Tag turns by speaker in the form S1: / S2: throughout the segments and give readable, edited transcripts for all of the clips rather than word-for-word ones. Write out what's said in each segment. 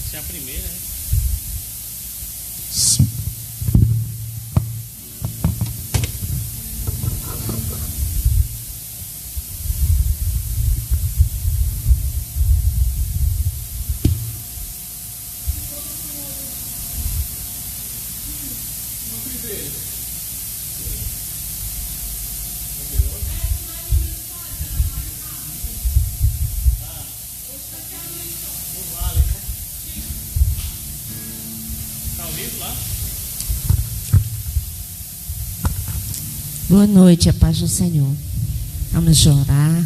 S1: Essa é a primeira, né?
S2: Sim.
S3: Boa noite, a paz do Senhor. Vamos orar,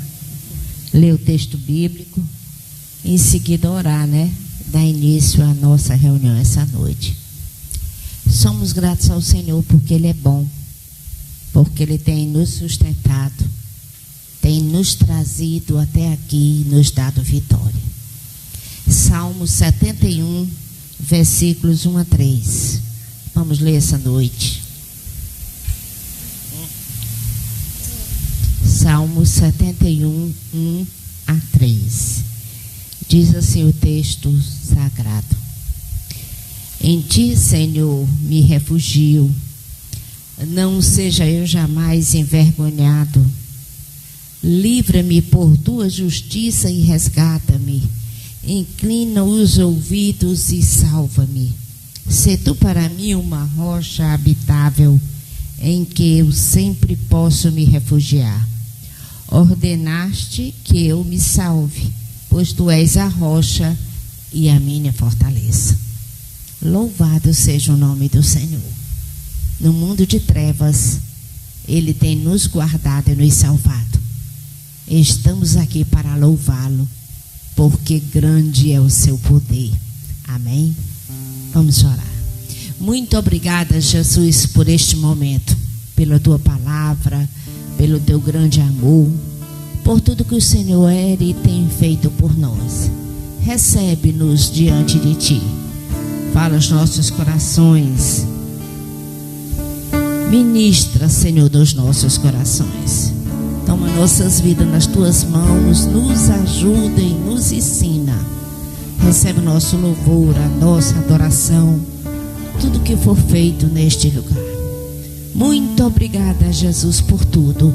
S3: ler o texto bíblico e em seguida orar, né? Dar início à nossa reunião essa noite. Somos gratos ao Senhor porque Ele é bom, porque Ele tem nos sustentado, tem nos trazido até aqui e nos dado vitória. Salmo 71, versículos 1 a 3. Vamos ler essa noite. Salmo 71, 1 a 3. Diz assim o texto sagrado: Em ti, Senhor, me refugio, não seja eu jamais envergonhado. Livra-me por tua justiça e resgata-me. Inclina os ouvidos e salva-me. Sê tu para mim uma rocha habitável, em que eu sempre posso me refugiar. Ordenaste que eu me salve, pois tu és a rocha e a minha fortaleza. Louvado seja o nome do Senhor. No mundo de trevas, Ele tem nos guardado e nos salvado. Estamos aqui para louvá-lo, porque grande é o seu poder. Amém? Vamos orar. Muito obrigada, Jesus, por este momento, pela tua palavra, pelo teu grande amor, por tudo que o Senhor é e tem feito por nós. Recebe-nos diante de ti. Fala aos nossos corações. Ministra, Senhor, dos nossos corações. Toma nossas vidas nas tuas mãos, nos ajuda e nos ensina. Recebe o nosso louvor, a nossa adoração, tudo que for feito neste lugar. Muito obrigada, Jesus, por tudo.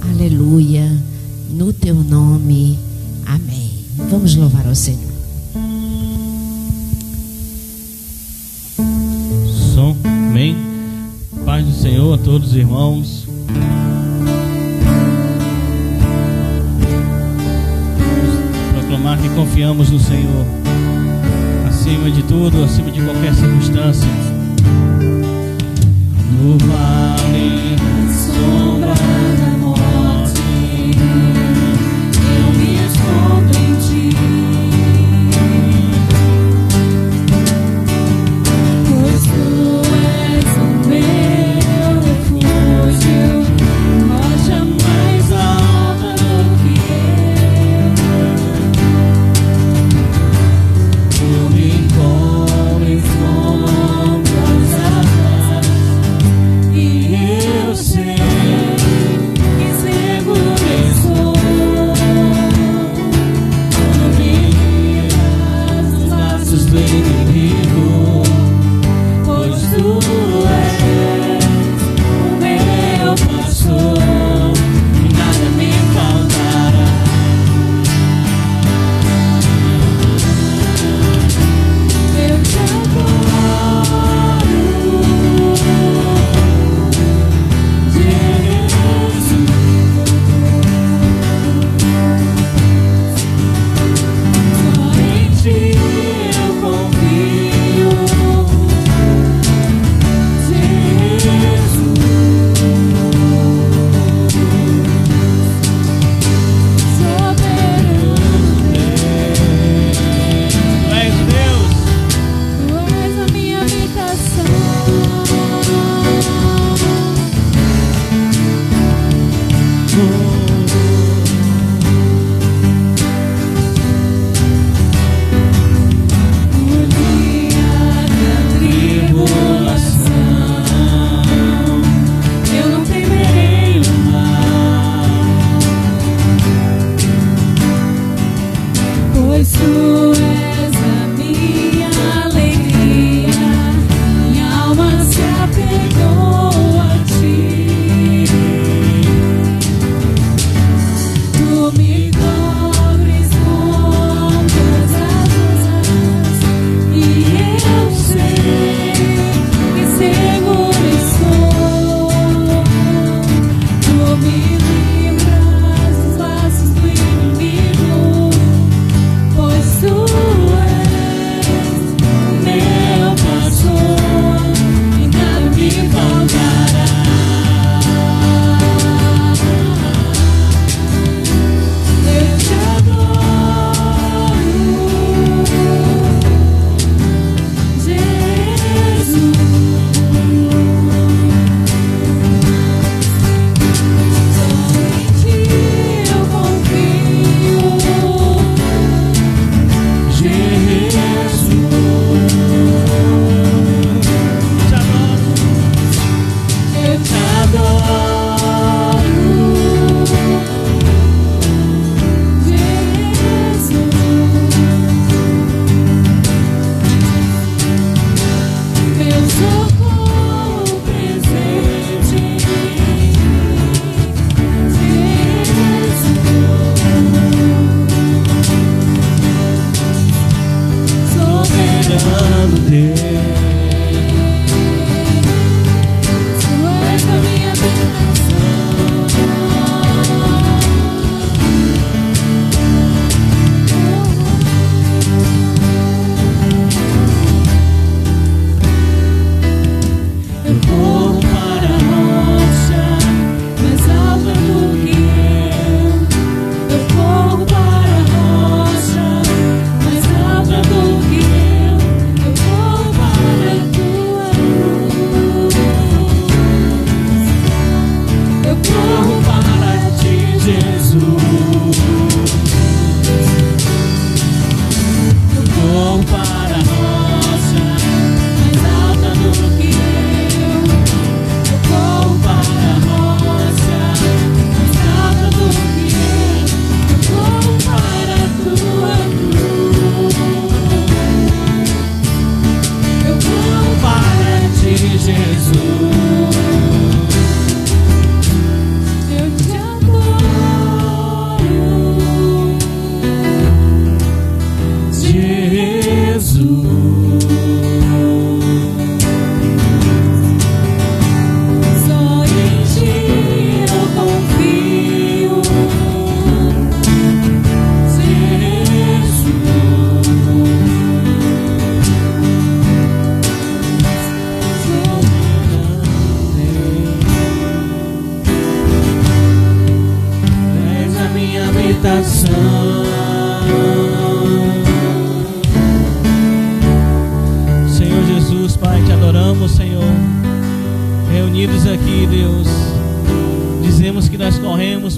S3: Aleluia. No teu nome. Amém. Vamos louvar ao Senhor.
S1: Som. Amém. Paz do Senhor a todos os irmãos. Vamos proclamar que confiamos no Senhor. Acima de tudo, acima de qualquer circunstância. No vale da sombra da morte, eu me escondo em ti, pois tu és o meu refúgio, rocha mais alta do que eu. Tu me cobres com ombros abertos, e eu sei que seguro estou. Tu me livras dos laços do inimigo, pois tu és o meu pastor, e nada me faltará. Eu te adoro, Jesus. Só em ti eu confio, Jesus. Soberano Deus. Tu és Deus. Tu és a minha habitação. No dia da tribulação, eu não temerei o mal, pois tu és a minha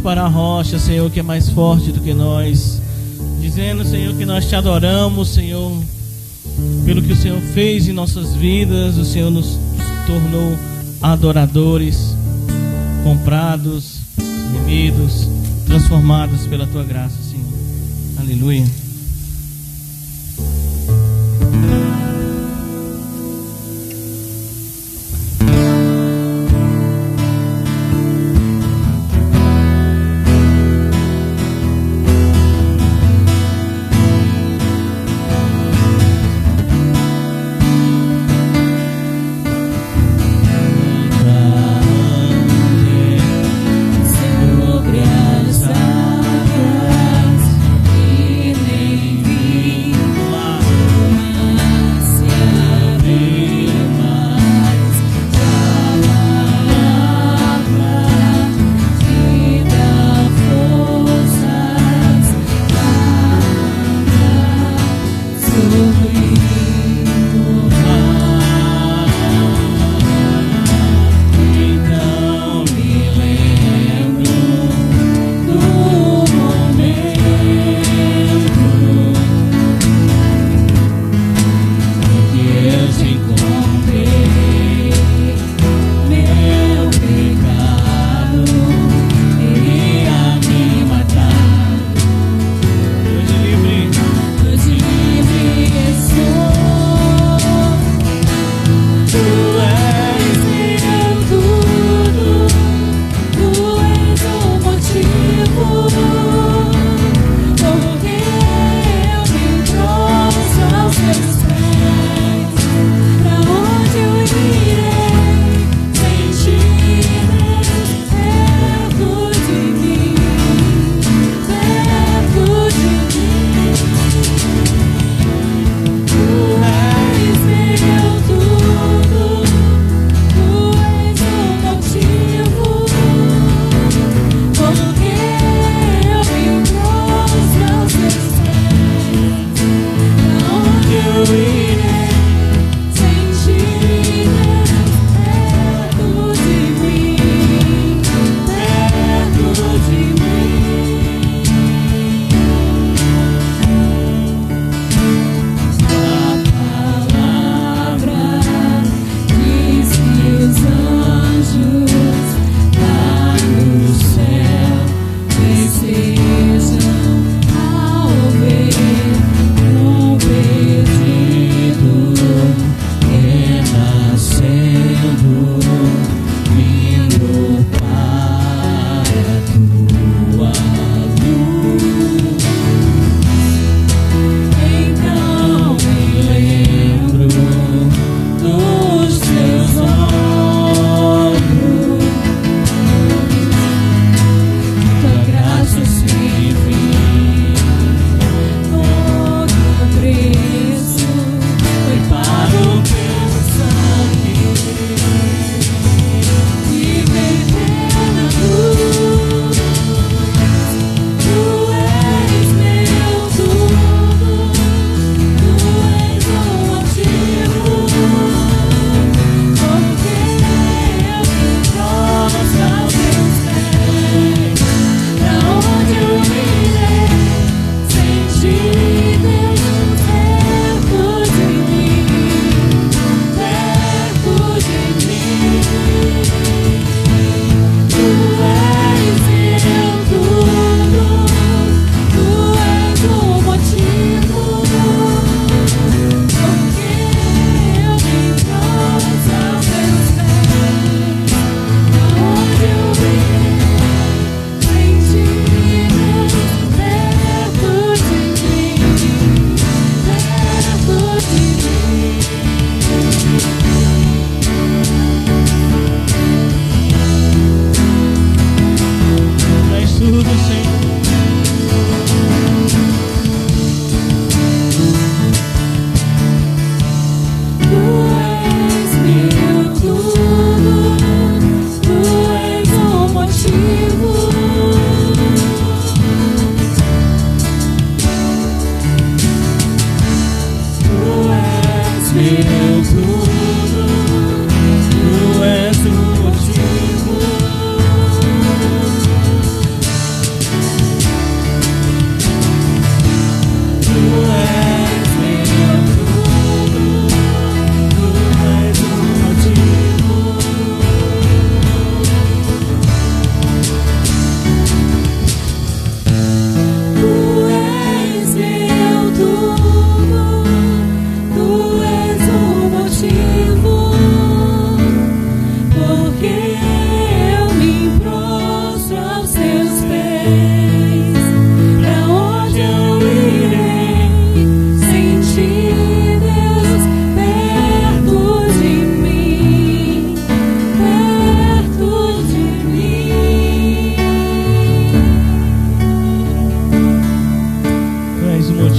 S1: para a rocha, Senhor, que é mais forte do que nós, dizendo, Senhor, que nós te adoramos, Senhor, pelo que o Senhor fez em nossas vidas. O Senhor nos tornou adoradores, comprados, remidos, transformados pela tua graça, Senhor. Aleluia.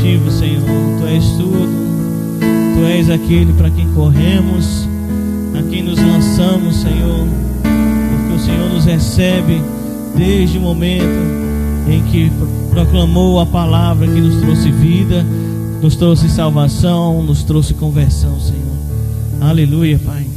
S1: objetivo, Senhor. Tu és tudo. Tu és aquele para quem corremos, a quem nos lançamos, Senhor, porque o Senhor nos recebe desde o momento em que proclamou a palavra que nos trouxe vida, nos trouxe salvação, nos trouxe conversão, Senhor. Aleluia, Pai.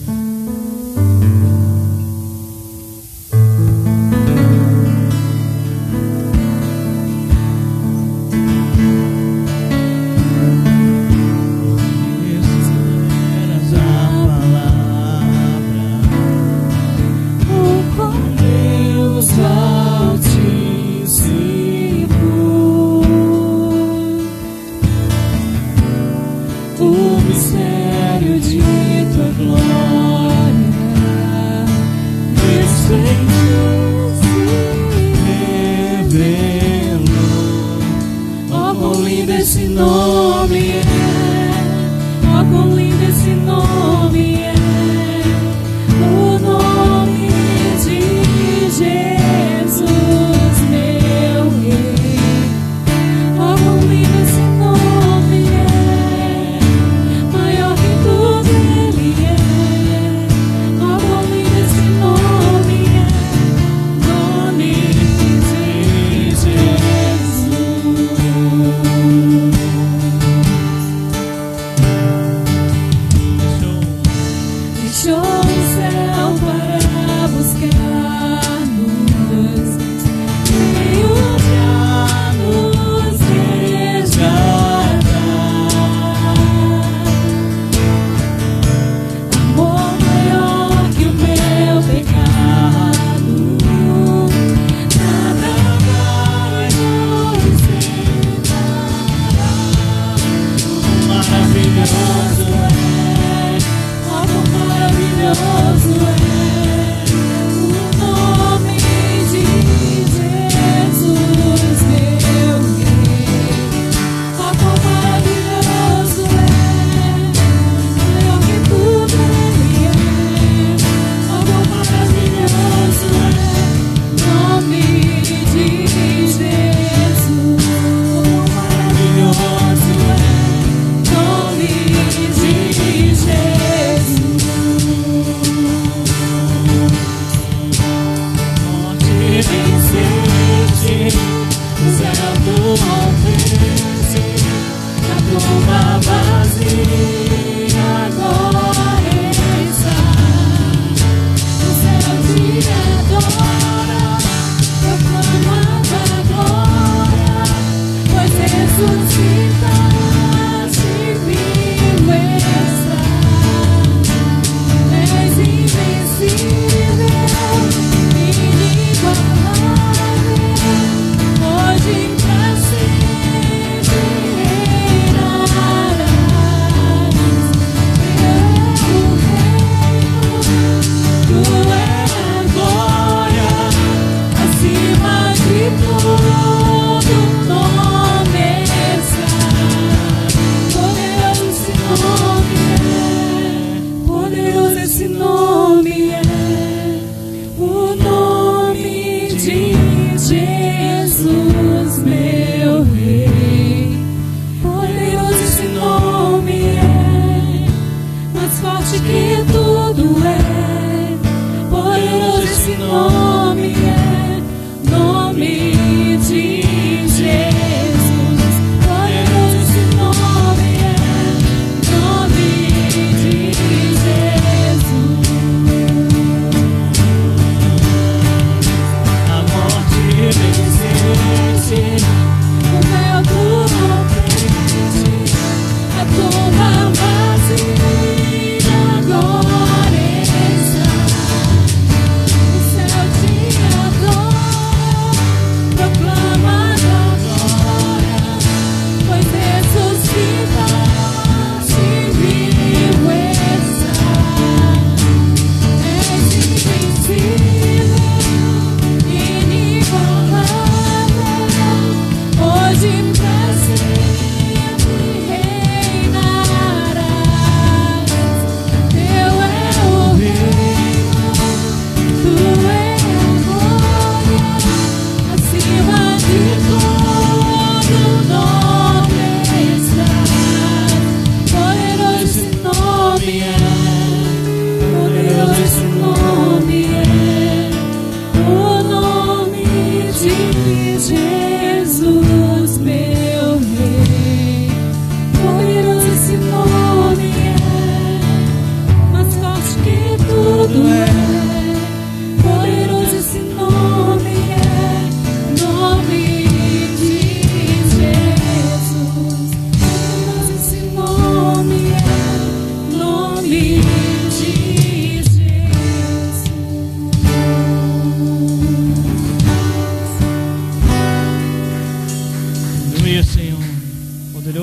S2: Todo nome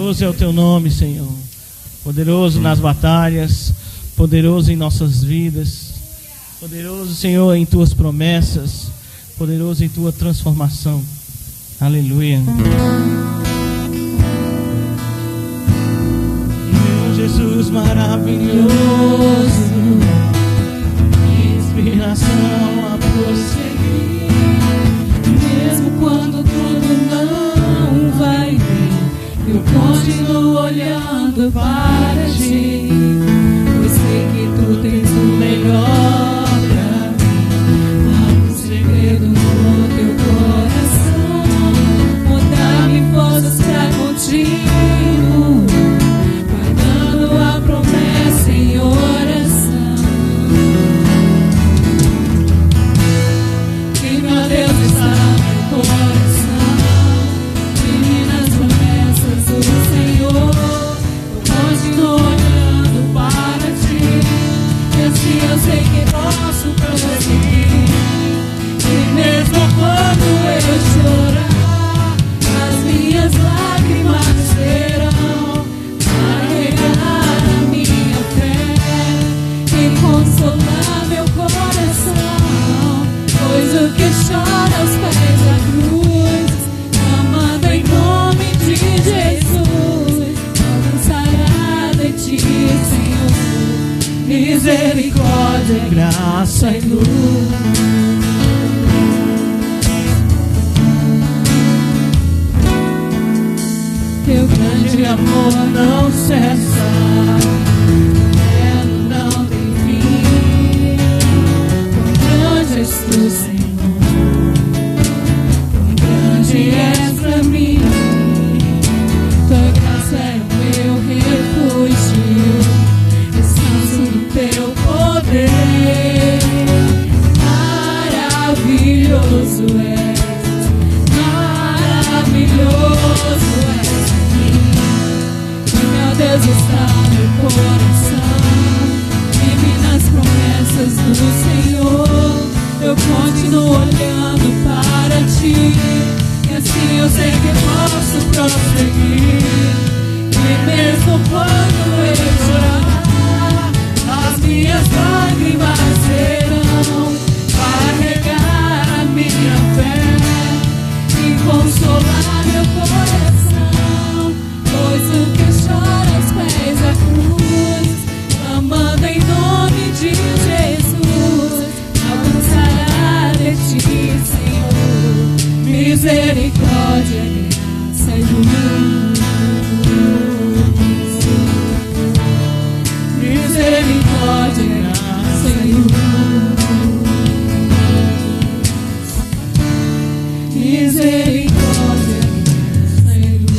S1: Poderoso é o teu nome, Senhor. Poderoso nas batalhas, poderoso em nossas vidas, poderoso, Senhor, em tuas promessas, poderoso em tua transformação. Aleluia. Meu Jesus maravilhoso, inspiração a prosseguir,
S2: mesmo quando tudo não vai bem, eu continuo olhando para ti, pois sei que tu tens o melhor pra mim. Há um segredo no teu coração, dá-me forças pra contigo, guardando a promessa em oração. Que meu Deus está no meu coração, firme nas promessas do Senhor. Eu continuo olhando para ti, e assim eu sei que posso prosseguir. E mesmo quando eu chorar, as minhas lágrimas serão para regar a minha fé e consolar meu coração. Pois o que chora aos pés da cruz, clamando em nome de Jesus, alcançará de ti, Senhor, misericórdia, graça e luz. Teu grande amor não cessa, não tem fim. Quão grande és tu, Senhor, quão grande és pra mim. Tua graça é o meu refúgio, descanso no teu poder. Maravilhoso és, maravilhoso és. Meu Deus está no coração, firme nas promessas do Senhor. Eu continuo olhando para ti, e assim eu sei que posso prosseguir. E mesmo quando eu chorar, as minhas lágrimas serão para regar a minha fé e consolar meu coração. Pois o que chora aos pés da cruz, clamando em nome de Jesus, alcançará de ti, Senhor, misericórdia, graça e luz. Misericórdia, graça e luz. Misericórdia, graça e luz.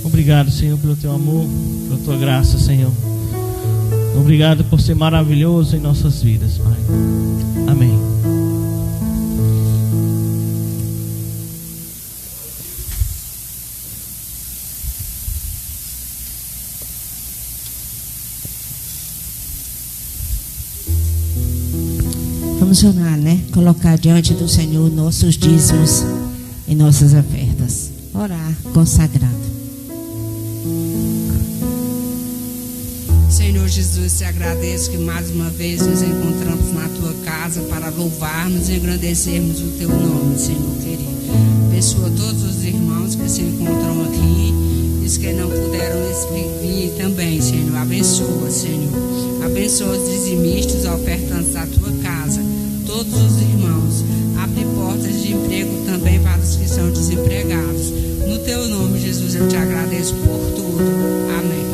S1: Obrigado, Senhor, pelo teu amor, pela tua graça, Senhor. Obrigado por ser maravilhoso em nossas vidas, Pai. Amém.
S3: Vamos orar, né? Colocar diante do Senhor nossos dízimos e nossas ofertas. Orar consagrado.
S4: Senhor Jesus, te agradeço que mais uma vez nos encontramos na tua casa para louvarmos e engrandecermos o teu nome, Senhor querido. Abençoa todos os irmãos que se encontram aqui e os que não puderam vir também, Senhor. Abençoa, Senhor. Abençoa os dizimistas, ofertantes da tua casa, todos os irmãos. Abre portas de emprego também para os que são desempregados. No teu nome, Jesus, eu te agradeço por tudo. Amém.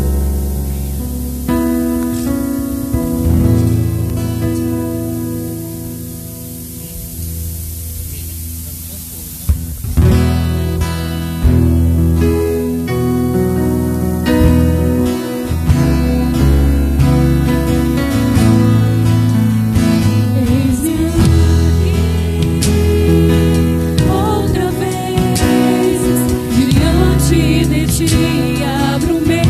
S2: Outra vez, diante de ti abro meu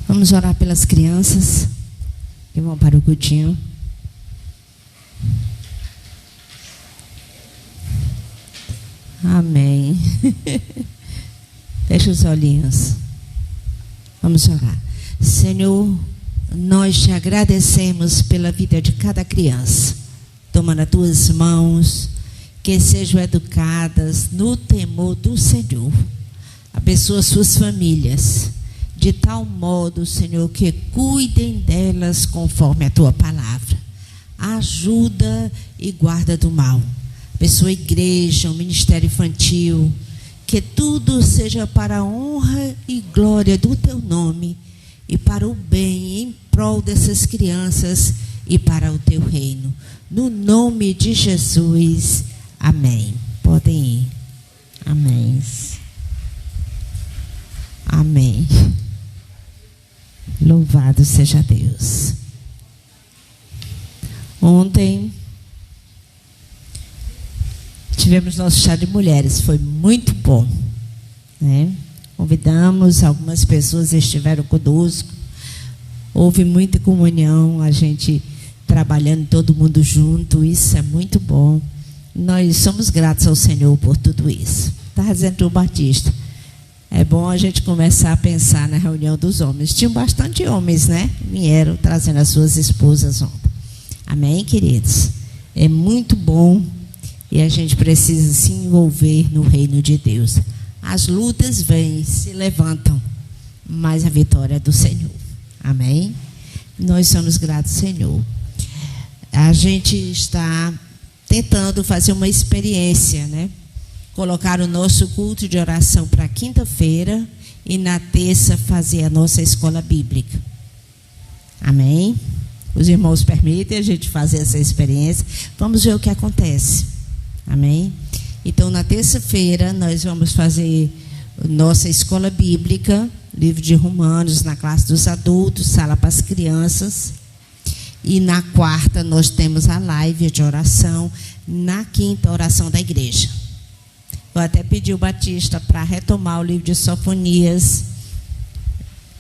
S3: Vamos orar pelas crianças que vão para o cultinho. Amém. Fecha os olhinhos. Vamos orar. Senhor, nós te agradecemos pela vida de cada criança. Toma nas tuas mãos, que sejam educadas no temor do Senhor. Abençoa suas famílias, de tal modo, Senhor, que cuidem delas conforme a tua palavra. Ajuda e guarda do mal. Abençoa a igreja, o ministério infantil, que tudo seja para a honra e glória do teu nome e para o bem em prol dessas crianças e para o teu reino. No nome de Jesus, amém. Podem ir. Amém. Amém. Louvado seja Deus. Ontem tivemos nosso chá de mulheres, foi muito bom, né? Convidamos, algumas pessoas estiveram conosco, houve muita comunhão, a gente trabalhando todo mundo junto, isso é muito bom. Nós somos gratos ao Senhor por tudo isso. Está dizendo o Batista, é bom a gente começar a pensar na reunião dos homens. Tinham bastante homens, né? Vieram trazendo as suas esposas ontem. Amém, queridos? É muito bom e a gente precisa se envolver no reino de Deus. As lutas vêm, se levantam, mas a vitória é do Senhor. Amém? Nós somos gratos, Senhor. A gente está tentando fazer uma experiência, né? Colocar o nosso culto de oração para quinta-feira e na terça fazer a nossa escola bíblica. Amém? Os irmãos permitem a gente fazer essa experiência. Vamos ver o que acontece. Amém? Então, na terça-feira, nós vamos fazer nossa escola bíblica, livro de Romanos, na classe dos adultos, sala para as crianças. E na quarta, nós temos a live de oração. Na quinta, a oração da igreja. Vou até pedir o Batista para retomar o livro de Sofonias,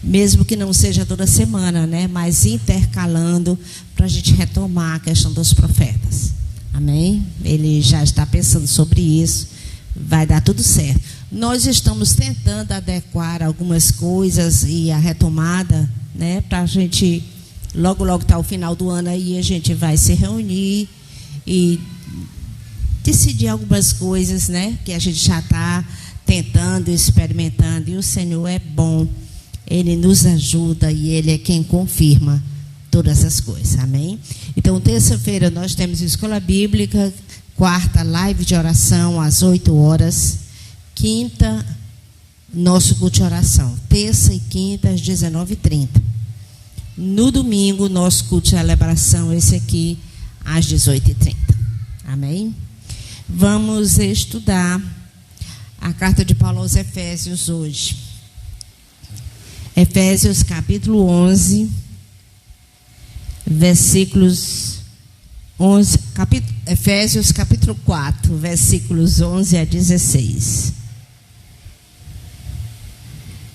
S3: mesmo que não seja toda semana, né? Mas intercalando, para a gente retomar a questão dos profetas. Amém? Ele já está pensando sobre isso, vai dar tudo certo. Nós estamos tentando adequar algumas coisas e a retomada, né? Para a gente, logo está o final do ano aí, a gente vai se reunir e decidir algumas coisas, né? Que a gente já está tentando, experimentando. E o Senhor é bom. Ele nos ajuda e Ele é quem confirma todas as coisas. Amém? Então, terça-feira nós temos escola bíblica. Quarta, live de oração às 8 horas. Quinta, nosso culto de oração. Terça e quinta às 19h30. No domingo, nosso culto de celebração, esse aqui, às 18h30. Amém? Vamos estudar a carta de Paulo aos Efésios hoje. Efésios capítulo 11, versículos 11, Efésios capítulo 4, versículos 11 a 16.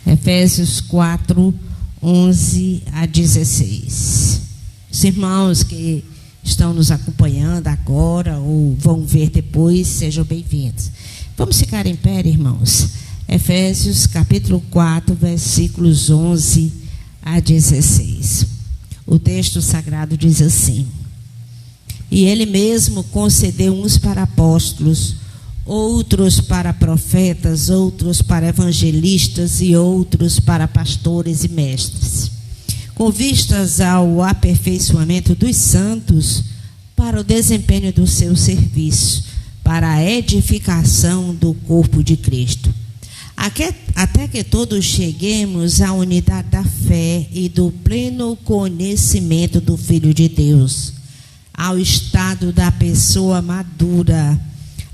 S3: Efésios 4, 11 a 16. Os irmãos que estão nos acompanhando agora ou vão ver depois, sejam bem-vindos. Vamos ficar em pé, irmãos. Efésios capítulo 4, versículos 11 a 16. O texto sagrado diz assim: E ele mesmo concedeu uns para apóstolos, outros para profetas, outros para evangelistas e outros para pastores e mestres, com vistas ao aperfeiçoamento dos santos, para o desempenho do seu serviço, para a edificação do corpo de Cristo, até que todos cheguemos à unidade da fé e do pleno conhecimento do Filho de Deus, ao estado da pessoa madura,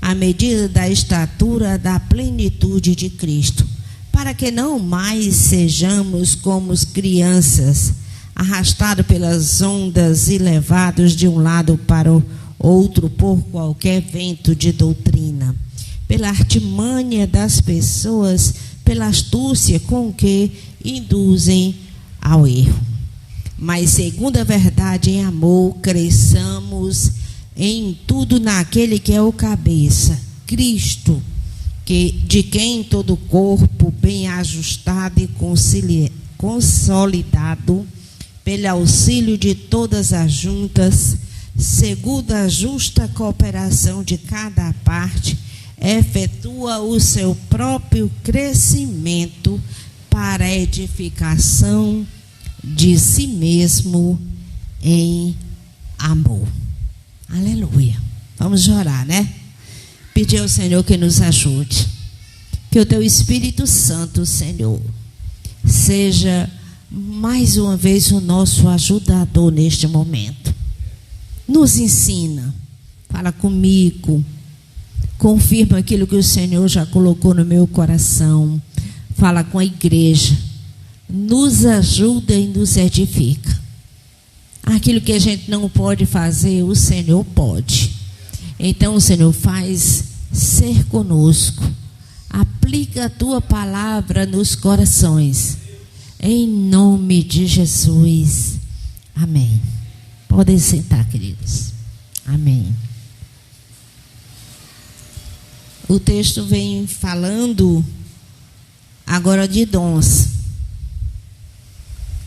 S3: à medida da estatura da plenitude de Cristo, para que não mais sejamos como as crianças, arrastados pelas ondas e levados de um lado para o outro por qualquer vento de doutrina, pela artimanha das pessoas, pela astúcia com que induzem ao erro. Mas, segundo a verdade em amor, cresçamos em tudo naquele que é o cabeça, Cristo, de quem todo o corpo, bem ajustado e consolidado, pelo auxílio de todas as juntas, segundo a justa cooperação de cada parte, efetua o seu próprio crescimento para a edificação de si mesmo em amor. Aleluia. Vamos orar, né? Pedir ao Senhor que nos ajude. Que o teu Espírito Santo, Senhor, seja mais uma vez o nosso ajudador neste momento. Nos ensina, fala comigo, confirma aquilo que o Senhor já colocou no meu coração, fala com a igreja, nos ajuda e nos edifica. Aquilo que a gente não pode fazer, o Senhor pode. Então, o Senhor, faz ser conosco, aplica a tua palavra nos corações, em nome de Jesus. Amém. Podem sentar, queridos. Amém. O texto vem falando agora de dons.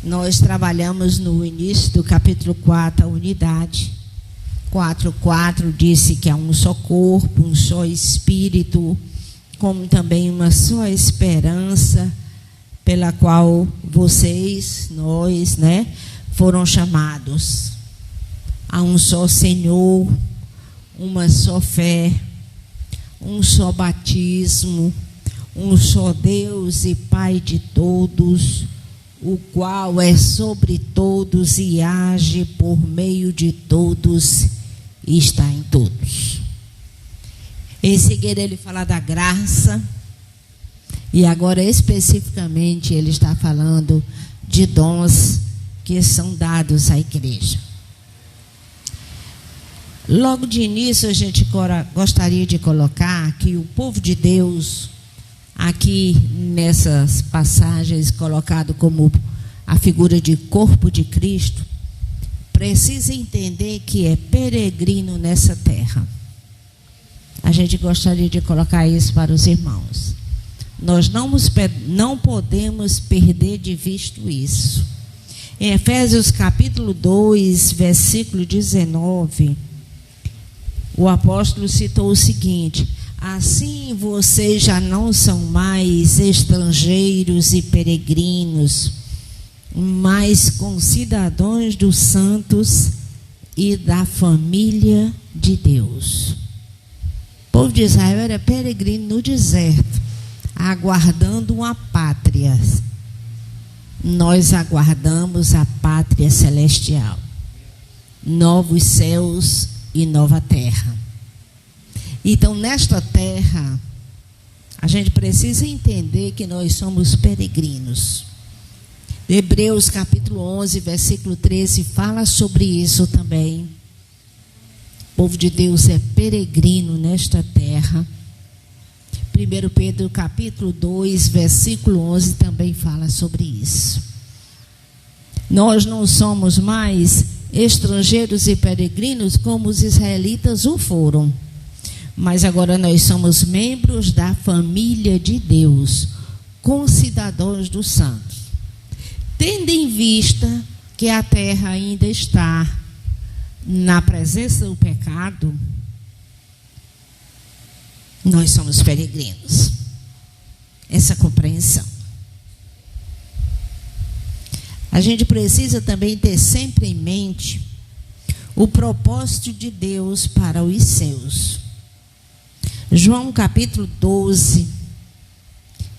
S3: Nós trabalhamos no início do capítulo 4, a unidade. 4:4 disse que há um só corpo, um só espírito, como também uma só esperança, pela qual vocês, nós, né, foram chamados. Há um só Senhor, uma só fé, um só batismo, um só Deus e Pai de todos, o qual é sobre todos e age por meio de todos e está em todos. Em seguida ele fala da graça, e agora especificamente ele está falando de dons que são dados à igreja. Logo de início a gente gostaria de colocar que o povo de Deus, aqui nessas passagens colocado como a figura de corpo de Cristo, precisa entender que é peregrino nessa terra. A gente gostaria de colocar isso para os irmãos. Nós não podemos perder de vista isso. Em Efésios capítulo 2, versículo 19, o apóstolo citou o seguinte: assim vocês já não são mais estrangeiros e peregrinos, mas concidadãos dos santos e da família de Deus. O povo de Israel era peregrino no deserto, aguardando uma pátria. Nós aguardamos a pátria celestial, novos céus e nova terra. Então, nesta terra, a gente precisa entender que nós somos peregrinos. Hebreus capítulo 11, versículo 13, fala sobre isso também. O povo de Deus é peregrino nesta terra. 1 Pedro capítulo 2, versículo 11, também fala sobre isso. Nós não somos mais estrangeiros e peregrinos como os israelitas o foram, mas agora nós somos membros da família de Deus, concidadãos dos santos, tendo em vista que a terra ainda está na presença do pecado, nós somos peregrinos. Essa compreensão. A gente precisa também ter sempre em mente o propósito de Deus para os seus. João capítulo 12,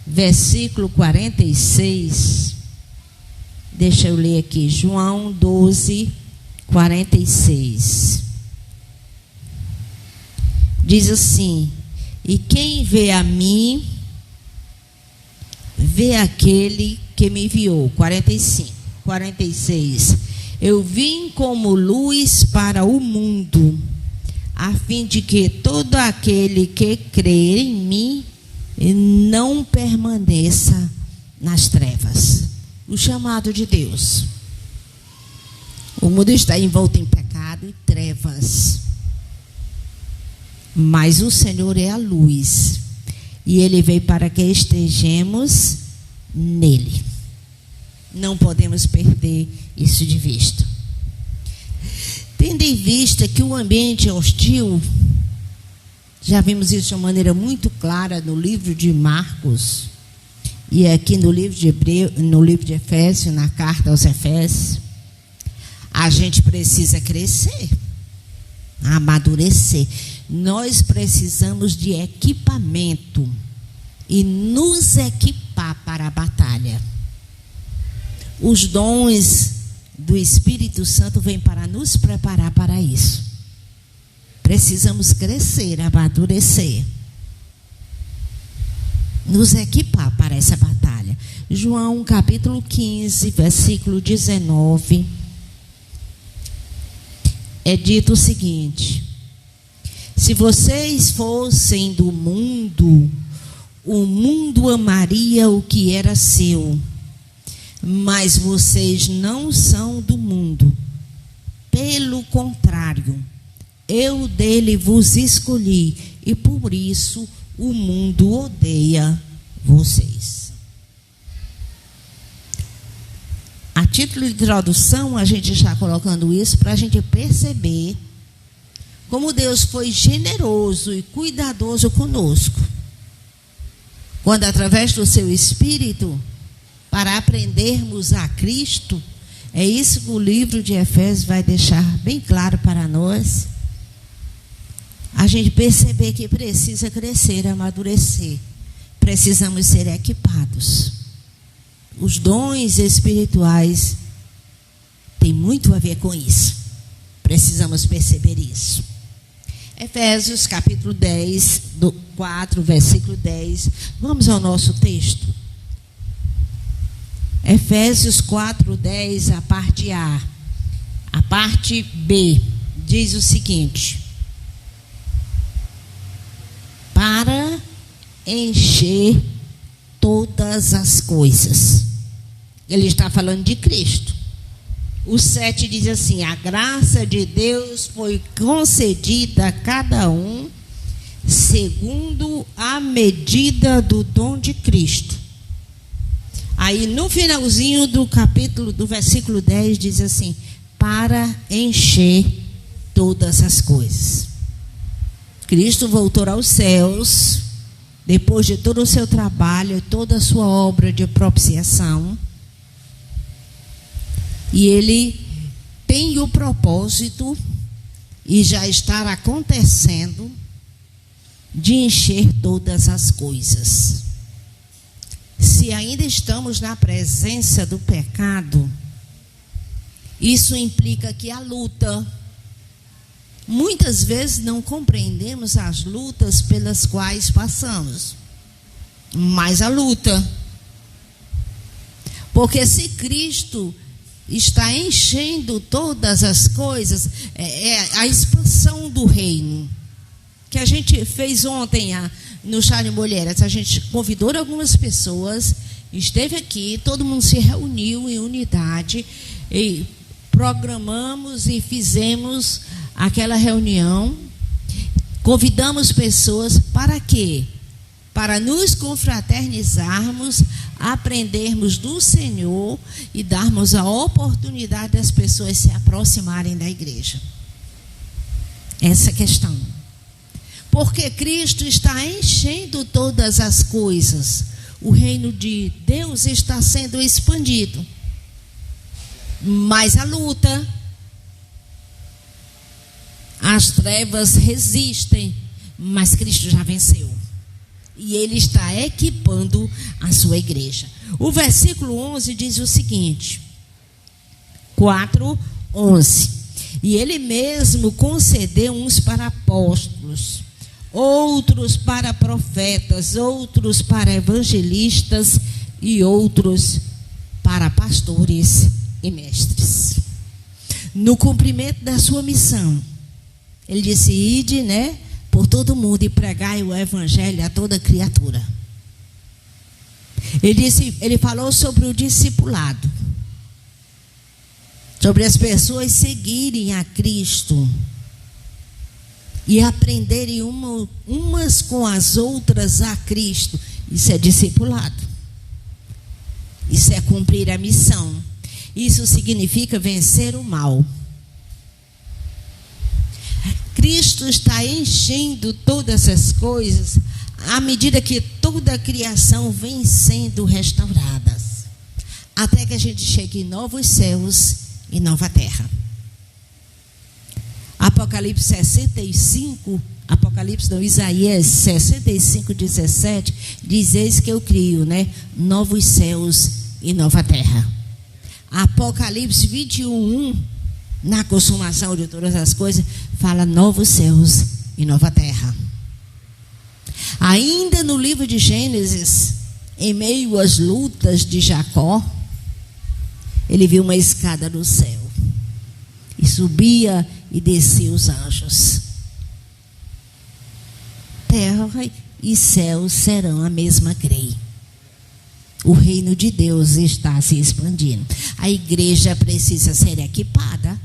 S3: versículo 46. Deixa eu ler aqui. João 12, 46. Diz assim: e quem vê a mim, vê aquele que me enviou. 45, 46. Eu vim como luz para o mundo, a fim de que todo aquele que crer em mim não permaneça nas trevas. O chamado de Deus. O mundo está envolto em pecado e trevas. Mas o Senhor é a luz. E Ele veio para que estejamos nele. Não podemos perder isso de vista. Tendo em vista que o ambiente é hostil, já vimos isso de uma maneira muito clara no livro de Marcos e aqui no livro de no livro de Efésios, na carta aos Efésios. A gente precisa crescer, amadurecer. Nós precisamos de equipamento e nos equipar para a batalha. Os dons do Espírito Santo vêm para nos preparar para isso. Precisamos crescer, amadurecer, nos equipar para essa batalha. João capítulo 15, versículo 19, é dito o seguinte: se vocês fossem do mundo, o mundo amaria o que era seu. Mas vocês não são do mundo. Pelo contrário, eu dele vos escolhi, e por isso o mundo odeia vocês. A título de introdução, a gente está colocando isso para a gente perceber como Deus foi generoso e cuidadoso conosco, quando através do seu Espírito, para aprendermos a Cristo. É isso que o livro de Efésios vai deixar bem claro para nós. A gente perceber que precisa crescer, amadurecer. Precisamos ser equipados. Os dons espirituais têm muito a ver com isso. Precisamos perceber isso. Efésios capítulo 10, do 4, versículo 10. Vamos ao nosso texto. Efésios 4:10, a parte A. A parte B diz o seguinte: para encher todas as coisas. Ele está falando de Cristo. O 7 diz assim: a graça de Deus foi concedida a cada um segundo a medida do dom de Cristo. Aí no finalzinho do capítulo, do versículo 10, diz assim: para encher todas as coisas. Cristo voltou aos céus, depois de todo o seu trabalho, toda a sua obra de propiciação. E Ele tem o propósito, e já está acontecendo, de encher todas as coisas. Se ainda estamos na presença do pecado, isso implica que a luta, muitas vezes não compreendemos as lutas pelas quais passamos, mas a luta, porque se Cristo está enchendo todas as coisas, é a expansão do reino, que a gente fez ontem no Chá de Mulheres. A gente convidou algumas pessoas, esteve aqui, todo mundo se reuniu em unidade, e programamos e fizemos aquela reunião. Convidamos pessoas para quê? Para nos confraternizarmos, aprendermos do Senhor e darmos a oportunidade das pessoas se aproximarem da igreja. essa questão. Porque Cristo está enchendo todas as coisas. O reino de Deus está sendo expandido. Mas a luta, as trevas resistem, mas Cristo já venceu. E Ele está equipando a sua igreja. O versículo 11 diz o seguinte, 4:11. E Ele mesmo concedeu uns para apóstolos, outros para profetas, outros para evangelistas e outros para pastores e mestres. No cumprimento da sua missão, Ele disse, ide, por todo mundo e pregai o evangelho a toda criatura. Ele falou sobre o discipulado, sobre as pessoas seguirem a Cristo e aprenderem umas com as outras a Cristo. Isso é discipulado. Isso é cumprir a missão. Isso significa vencer o mal. Cristo está enchendo todas as coisas à medida que toda a criação vem sendo restaurada, até que a gente chegue em novos céus e nova terra. Isaías 65:17 diz, eis que eu crio, novos céus e nova terra. Apocalipse 21:1, na consumação de todas as coisas, fala novos céus e nova terra. Ainda no livro de Gênesis, em meio às lutas de Jacó, ele viu uma escada no céu, e subia e descia os anjos. Terra e céu serão a mesma grei. O reino de Deus está se expandindo. A igreja precisa ser equipada.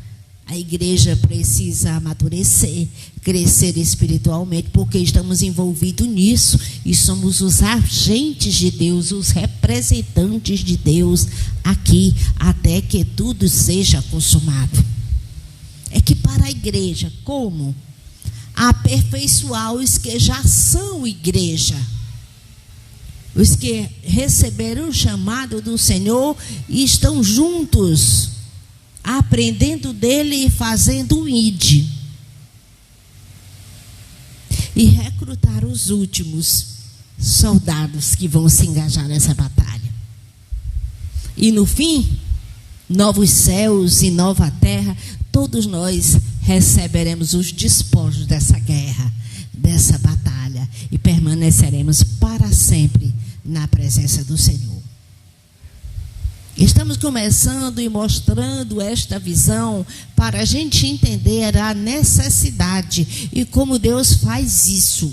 S3: A igreja precisa amadurecer, crescer espiritualmente, porque estamos envolvidos nisso e somos os agentes de Deus, os representantes de Deus aqui, até que tudo seja consumado. Equipar a igreja, como? Aperfeiçoar os que já são igreja, os que receberam o chamado do Senhor e estão juntos, aprendendo dele e fazendo um ID. E recrutar os últimos soldados que vão se engajar nessa batalha. E no fim, novos céus e nova terra, todos nós receberemos os despojos dessa guerra, dessa batalha, e permaneceremos para sempre na presença do Senhor. Estamos começando e mostrando esta visão para a gente entender a necessidade e como Deus faz isso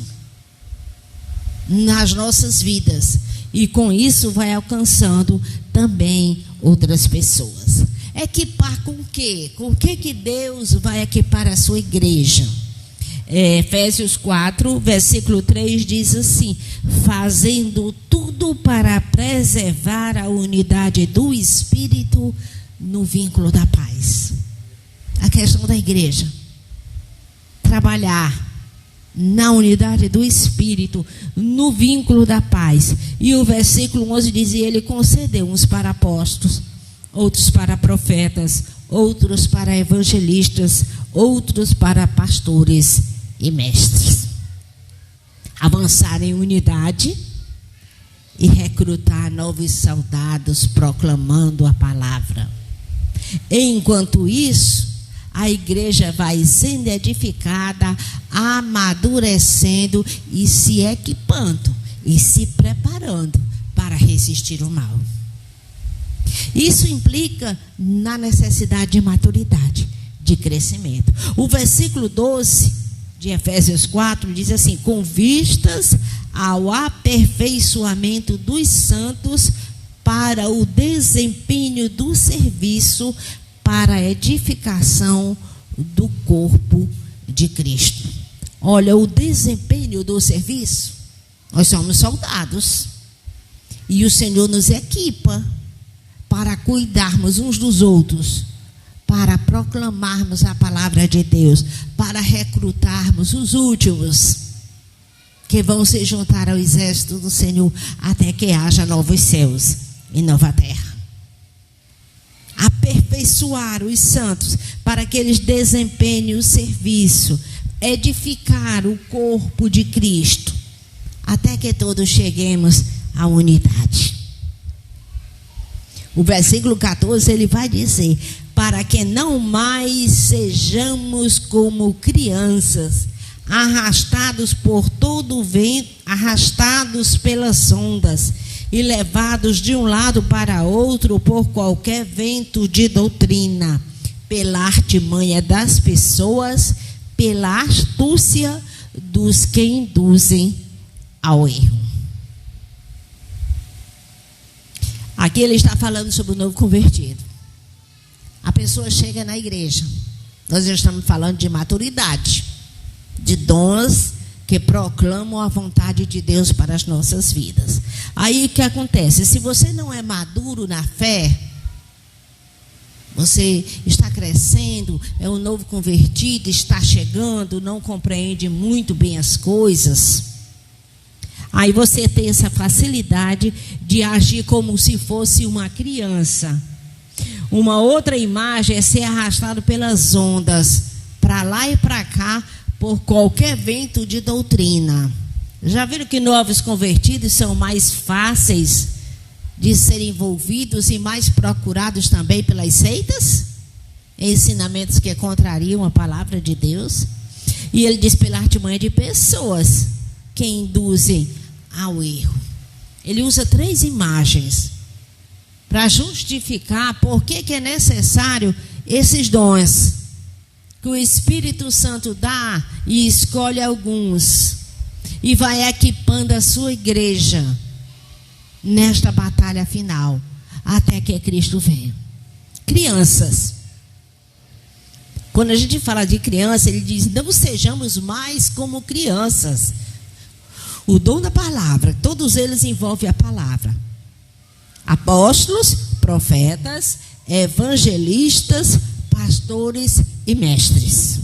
S3: nas nossas vidas. E com isso vai alcançando também outras pessoas. Equipar com o quê? Com o que Deus vai equipar a sua igreja? Efésios 4, versículo 3 diz assim: fazendo tudo para preservar a unidade do Espírito no vínculo da paz. A questão da igreja, trabalhar na unidade do Espírito, no vínculo da paz. E o versículo 11 diz: e ele concedeu uns para apóstolos, outros para profetas, outros para evangelistas, outros para pastores e mestres. Avançar em unidade e recrutar novos soldados proclamando a palavra. Enquanto isso, a igreja vai sendo edificada, amadurecendo e se equipando e se preparando para resistir ao mal. Isso implica na necessidade de maturidade, de crescimento. O versículo 12 de Efésios 4 diz assim: com vistas ao aperfeiçoamento dos santos para o desempenho do serviço, para a edificação do corpo de Cristo. Olha, o desempenho do serviço, nós somos soldados e o Senhor nos equipa para cuidarmos uns dos outros, para proclamarmos a palavra de Deus, para recrutarmos os últimos que vão se juntar ao exército do Senhor até que haja novos céus e nova terra. Aperfeiçoar os santos para que eles desempenhem o serviço, edificar o corpo de Cristo, até que todos cheguemos à unidade. O versículo 14, ele vai dizer: para que não mais sejamos como crianças, arrastados por todo o vento, arrastados pelas ondas e levados de um lado para outro por qualquer vento de doutrina, pela artimanha das pessoas, pela astúcia dos que induzem ao erro. Aqui ele está falando sobre o novo convertido. A pessoa chega na igreja. Nós já estamos falando de maturidade, de dons que proclamam a vontade de Deus para as nossas vidas. Aí o que acontece? Se você não é maduro na fé, você está crescendo, é um novo convertido, está chegando, não compreende muito bem as coisas, aí você tem essa facilidade de agir como se fosse uma criança. Uma outra imagem é ser arrastado pelas ondas, para lá e para cá, por qualquer vento de doutrina. Já viram que novos convertidos são mais fáceis de serem envolvidos e mais procurados também pelas seitas? Ensinamentos que contrariam a palavra de Deus. E ele diz pela artimanha de pessoas que induzem ao erro. Ele usa 3 imagens para justificar por que é necessário esses dons que o Espírito Santo dá e escolhe alguns e vai equipando a sua igreja nesta batalha final até que Cristo venha. Crianças. Quando a gente fala de criança, ele diz: não sejamos mais como crianças. O dom da palavra, todos eles envolvem a palavra. Apóstolos, profetas, evangelistas, pastores e mestres.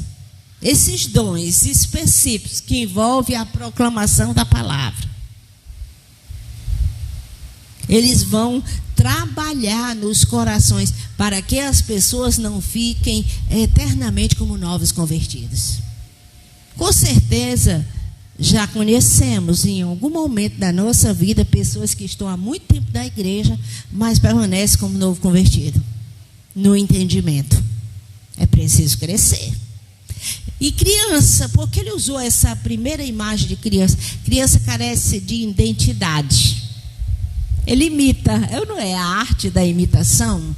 S3: Esses dons específicos que envolvem a proclamação da palavra, eles vão trabalhar nos corações para que as pessoas não fiquem eternamente como novos convertidos. Com certeza, já conhecemos em algum momento da nossa vida pessoas que estão há muito tempo na igreja, mas permanecem como novo convertido, no entendimento. É preciso crescer. E criança, por que ele usou essa primeira imagem de criança? Criança carece de identidade. Ele imita, não é a arte da imitação?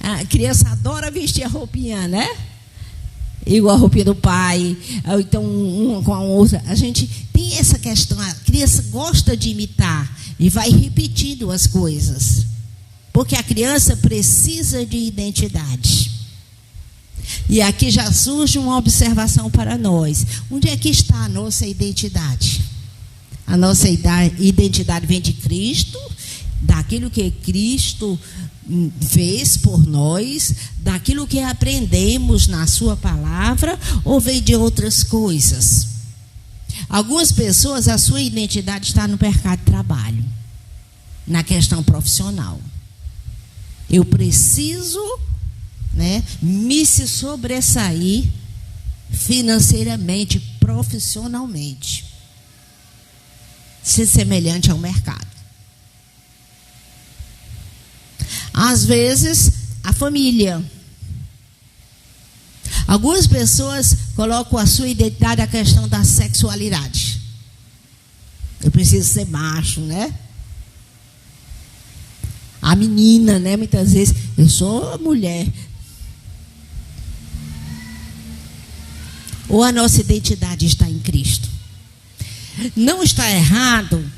S3: A criança adora vestir a roupinha, né? Igual a roupinha do pai, ou então uma com a outra. A gente tem essa questão, a criança gosta de imitar e vai repetindo as coisas, porque a criança precisa de identidade. E aqui já surge uma observação para nós. Onde é que está a nossa identidade? A nossa identidade vem de Cristo, daquilo que Cristo fez por nós, daquilo que aprendemos na sua palavra, ou vem de outras coisas? Algumas pessoas, a sua identidade está no mercado de trabalho, na questão profissional. Eu preciso, me se sobressair financeiramente, profissionalmente, ser semelhante ao mercado. Às vezes, a família. Algumas pessoas colocam a sua identidade na questão da sexualidade. Eu preciso ser macho, A menina, muitas vezes, eu sou mulher. Ou a nossa identidade está em Cristo. Não está errado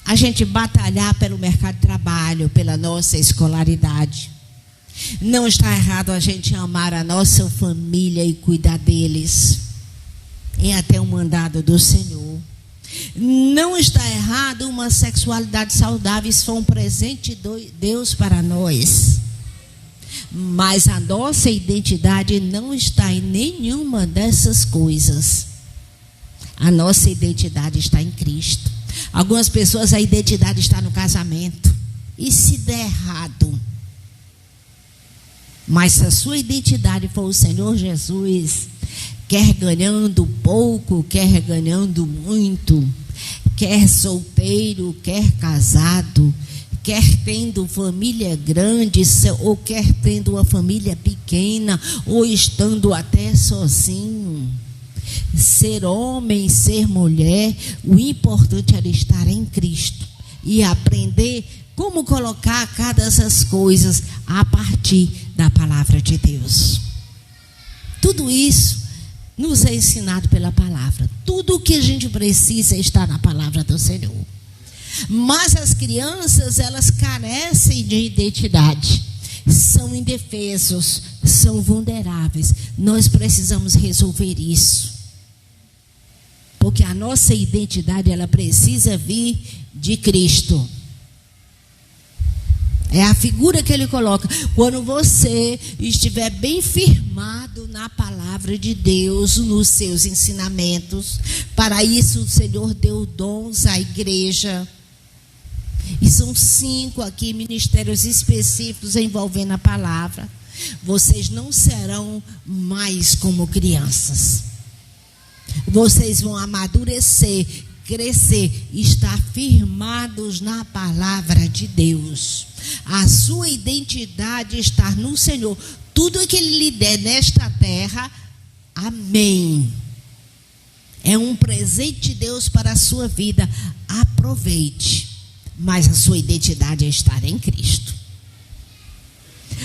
S3: a gente batalhar pelo mercado de trabalho, pela nossa escolaridade. Não está errado a gente amar a nossa família e cuidar deles. É até um mandado do Senhor. Não está errado uma sexualidade saudável. Isso foi um presente de Deus para nós. Mas a nossa identidade não está em nenhuma dessas coisas. A nossa identidade está em Cristo. Algumas pessoas, a identidade está no casamento. E se der errado? Mas se a sua identidade for o Senhor Jesus, quer ganhando pouco, quer ganhando muito, quer solteiro, quer casado, quer tendo família grande, ou quer tendo uma família pequena, ou estando até sozinho, ser homem, ser mulher, o importante era estar em Cristo e aprender como colocar cada dessas coisas a partir da palavra de Deus. Tudo isso nos é ensinado pela palavra. Tudo o que a gente precisa está na palavra do Senhor. Mas as crianças, elas carecem de identidade. São indefesos, são vulneráveis. Nós precisamos resolver isso. Porque a nossa identidade, ela precisa vir de Cristo. É a figura que ele coloca. Quando você estiver bem firmado na palavra de Deus, nos seus ensinamentos, para isso o Senhor deu dons à igreja. E são 5 aqui ministérios específicos envolvendo a palavra. Vocês não serão mais como crianças. Vocês vão amadurecer, crescer, estar firmados na palavra de Deus. A sua identidade está no Senhor. Tudo que Ele lhe der nesta terra, amém. É um presente de Deus para a sua vida. Aproveite. Mas a sua identidade é estar em Cristo.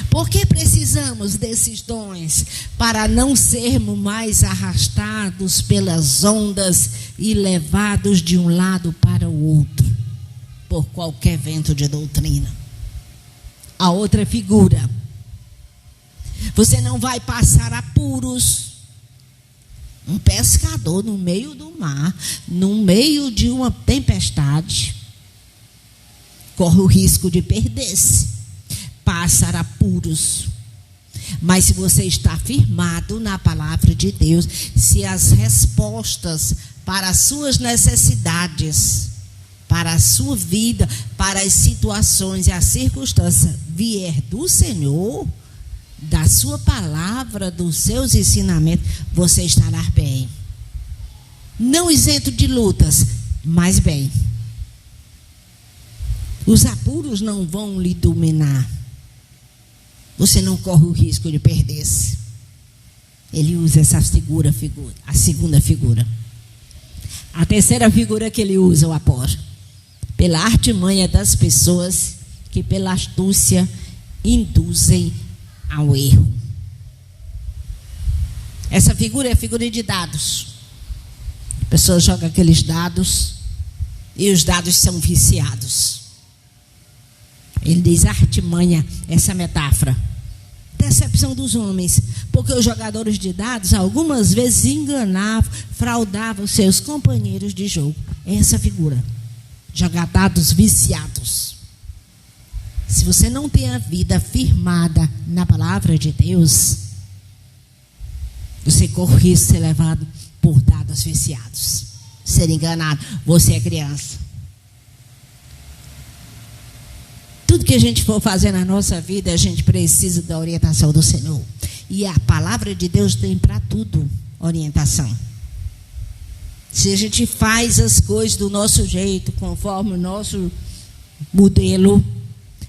S3: Por que precisamos desses dons? Para não sermos mais arrastados pelas ondas e levados de um lado para o outro, por qualquer vento de doutrina. A outra figura. Você não vai passar apuros. Um pescador no meio do mar, no meio de uma tempestade, corre o risco de perder-se, passar apuros. Mas se você está firmado na palavra de Deus, se as respostas para as suas necessidades, para a sua vida, para as situações e as circunstâncias vier do Senhor, da sua palavra, dos seus ensinamentos, você estará bem. Não isento de lutas, mas bem. Os apuros não vão lhe dominar. Você não corre o risco de perder-se. Ele usa essa figura, a segunda figura. A terceira figura que ele usa, o apóstolo, pela artimanha das pessoas que pela astúcia induzem ao erro. Essa figura é a figura de dados. A pessoa joga aqueles dados e os dados são viciados. Ele diz artimanha, essa metáfora. Decepção dos homens, porque os jogadores de dados algumas vezes enganavam, fraudavam seus companheiros de jogo. É essa figura. Jogar dados viciados. Se você não tem a vida firmada na palavra de Deus, você corre o risco de ser levado por dados viciados, ser enganado. Você é criança. Tudo que a gente for fazer na nossa vida, a gente precisa da orientação do Senhor. E a palavra de Deus tem para tudo orientação. Se a gente faz as coisas do nosso jeito, conforme o nosso modelo,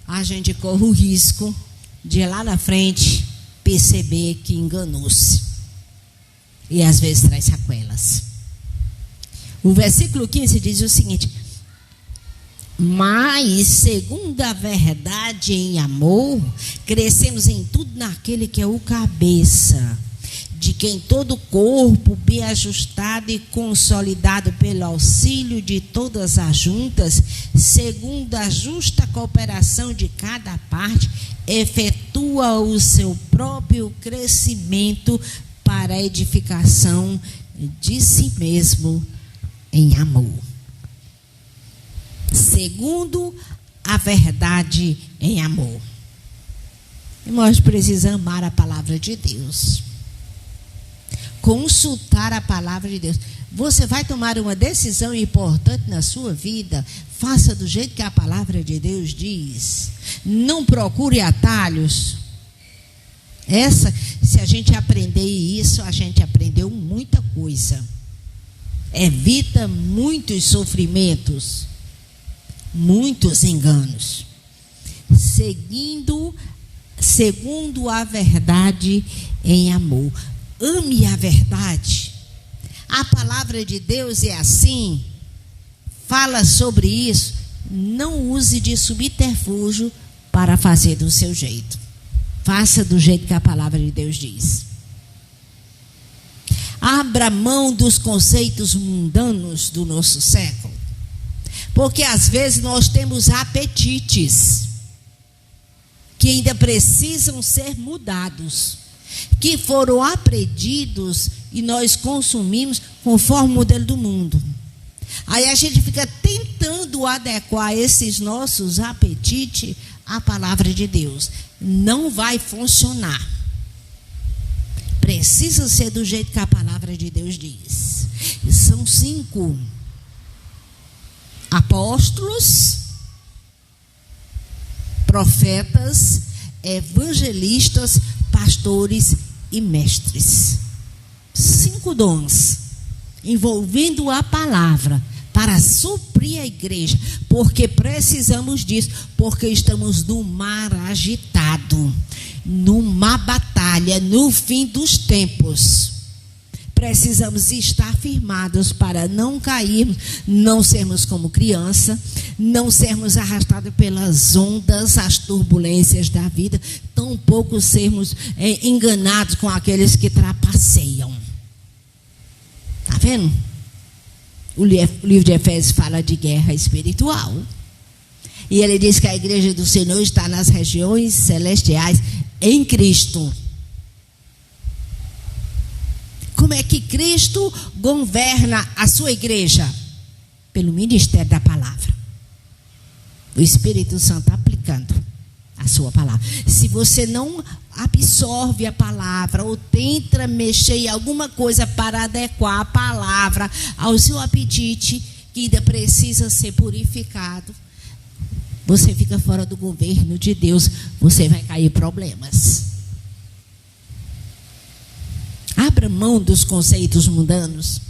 S3: a gente corre o risco de lá na frente perceber que enganou-se. E às vezes traz sequelas. O versículo 15 diz o seguinte: mas, segundo a verdade em amor, crescemos em tudo naquele que é o cabeça, de quem todo o corpo, bem ajustado e consolidado pelo auxílio de todas as juntas, segundo a justa cooperação de cada parte, efetua o seu próprio crescimento para a edificação de si mesmo em amor. Segundo a verdade em amor. Nós precisamos amar a palavra de Deus. Consultar a palavra de Deus. Você vai tomar uma decisão importante na sua vida, faça do jeito que a palavra de Deus diz. Não procure atalhos. Se a gente aprender isso, a gente aprendeu muita coisa. Evita muitos sofrimentos, muitos enganos. Segundo a verdade em amor. Ame a verdade. A palavra de Deus é assim. Fala sobre isso. Não use de subterfúgio para fazer do seu jeito. Faça do jeito que a palavra de Deus diz. Abra mão dos conceitos mundanos do nosso século. Porque às vezes nós temos apetites que ainda precisam ser mudados, que foram aprendidos e nós consumimos conforme o modelo do mundo. Aí a gente fica tentando adequar esses nossos apetites à palavra de Deus. Não vai funcionar. Precisa ser do jeito que a palavra de Deus diz. São 5 apóstolos, profetas, evangelistas, pastores e mestres. 5 dons envolvendo a palavra para suprir a igreja, porque precisamos disso, porque estamos no mar agitado, numa batalha, no fim dos tempos. Precisamos estar firmados para não cairmos, não sermos como criança, não sermos arrastados pelas ondas, as turbulências da vida, tampouco sermos enganados com aqueles que trapaceiam. Está vendo? O livro de Efésios fala de guerra espiritual. E ele diz que a igreja do Senhor está nas regiões celestiais em Cristo. Como é que Cristo governa a sua igreja? Pelo ministério da palavra. O Espírito Santo aplicando a sua palavra. Se você não absorve a palavra ou tenta mexer em alguma coisa para adequar a palavra ao seu apetite, que ainda precisa ser purificado, você fica fora do governo de Deus, você vai cair em problemas. Abra mão dos conceitos mundanos.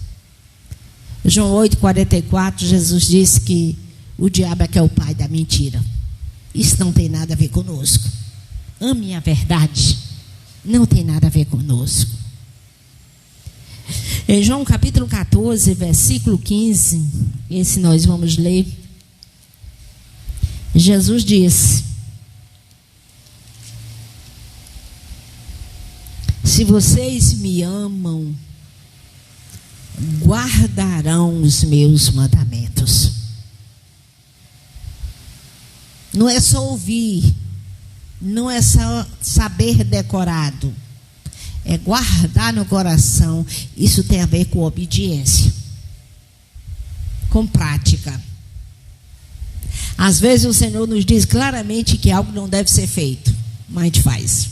S3: João 8,44, Jesus disse que o diabo é que é o pai da mentira. Isso não tem nada a ver conosco. Ame a verdade. Não tem nada a ver conosco. Em João capítulo 14, versículo 15, esse nós vamos ler. Jesus disse: se vocês me amam, guardarão os meus mandamentos. Não é só ouvir, não é só saber decorado, é guardar no coração. Isso tem a ver com obediência, com prática. Às vezes o Senhor nos diz claramente que algo não deve ser feito, mas a gente faz.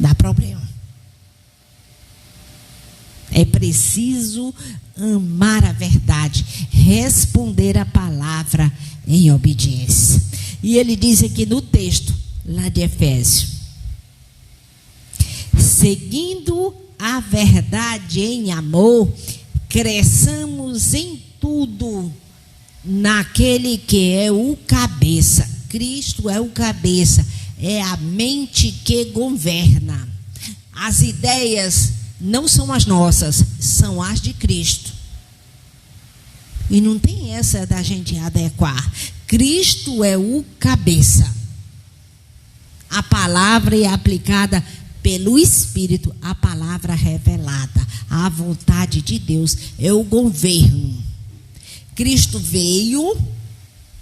S3: Dá problema. É preciso amar a verdade, responder a palavra em obediência. E ele diz aqui no texto, lá de Efésios: seguindo a verdade em amor, cresçamos em tudo naquele que é o cabeça. Cristo é o cabeça, é a mente que governa. As ideias não são as nossas, são as de Cristo. E não tem essa da gente adequar. Cristo é o cabeça. A palavra é aplicada pelo Espírito, a palavra revelada, a vontade de Deus é o governo. Cristo veio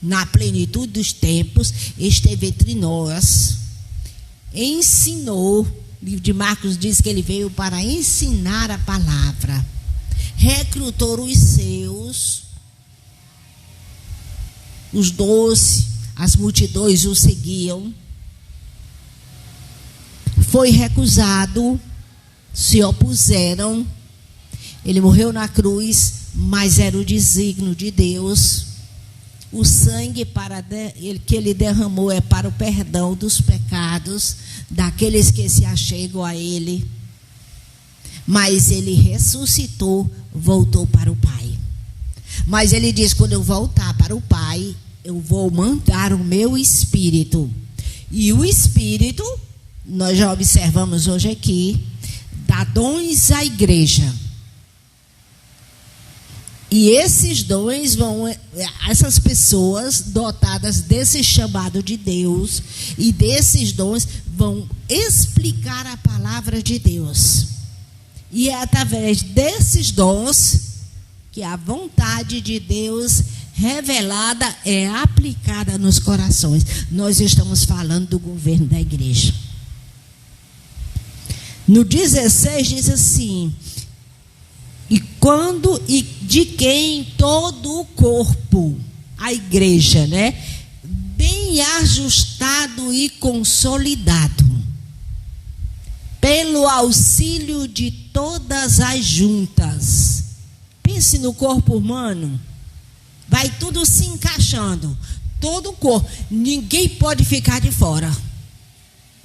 S3: na plenitude dos tempos, esteve entre nós, ensinou. O livro de Marcos diz que ele veio para ensinar a palavra, recrutou os seus, os 12, as multidões o seguiam. Foi recusado, se opuseram. Ele morreu na cruz, mas era o desígnio de Deus. O sangue que ele derramou é para o perdão dos pecados daqueles que se achegam a ele. Mas ele ressuscitou, voltou para o Pai. Mas ele diz: quando eu voltar para o Pai, eu vou mandar o meu Espírito. E o Espírito, nós já observamos hoje aqui, dá dons à igreja. E esses dons essas pessoas dotadas desse chamado de Deus e desses dons vão explicar a palavra de Deus. E é através desses dons que a vontade de Deus revelada é aplicada nos corações. Nós estamos falando do governo da igreja. No 16 diz assim: e de quem todo o corpo, a igreja, né, bem ajustado e consolidado, pelo auxílio de todas as juntas. Pense no corpo humano, vai tudo se encaixando, todo o corpo, ninguém pode ficar de fora.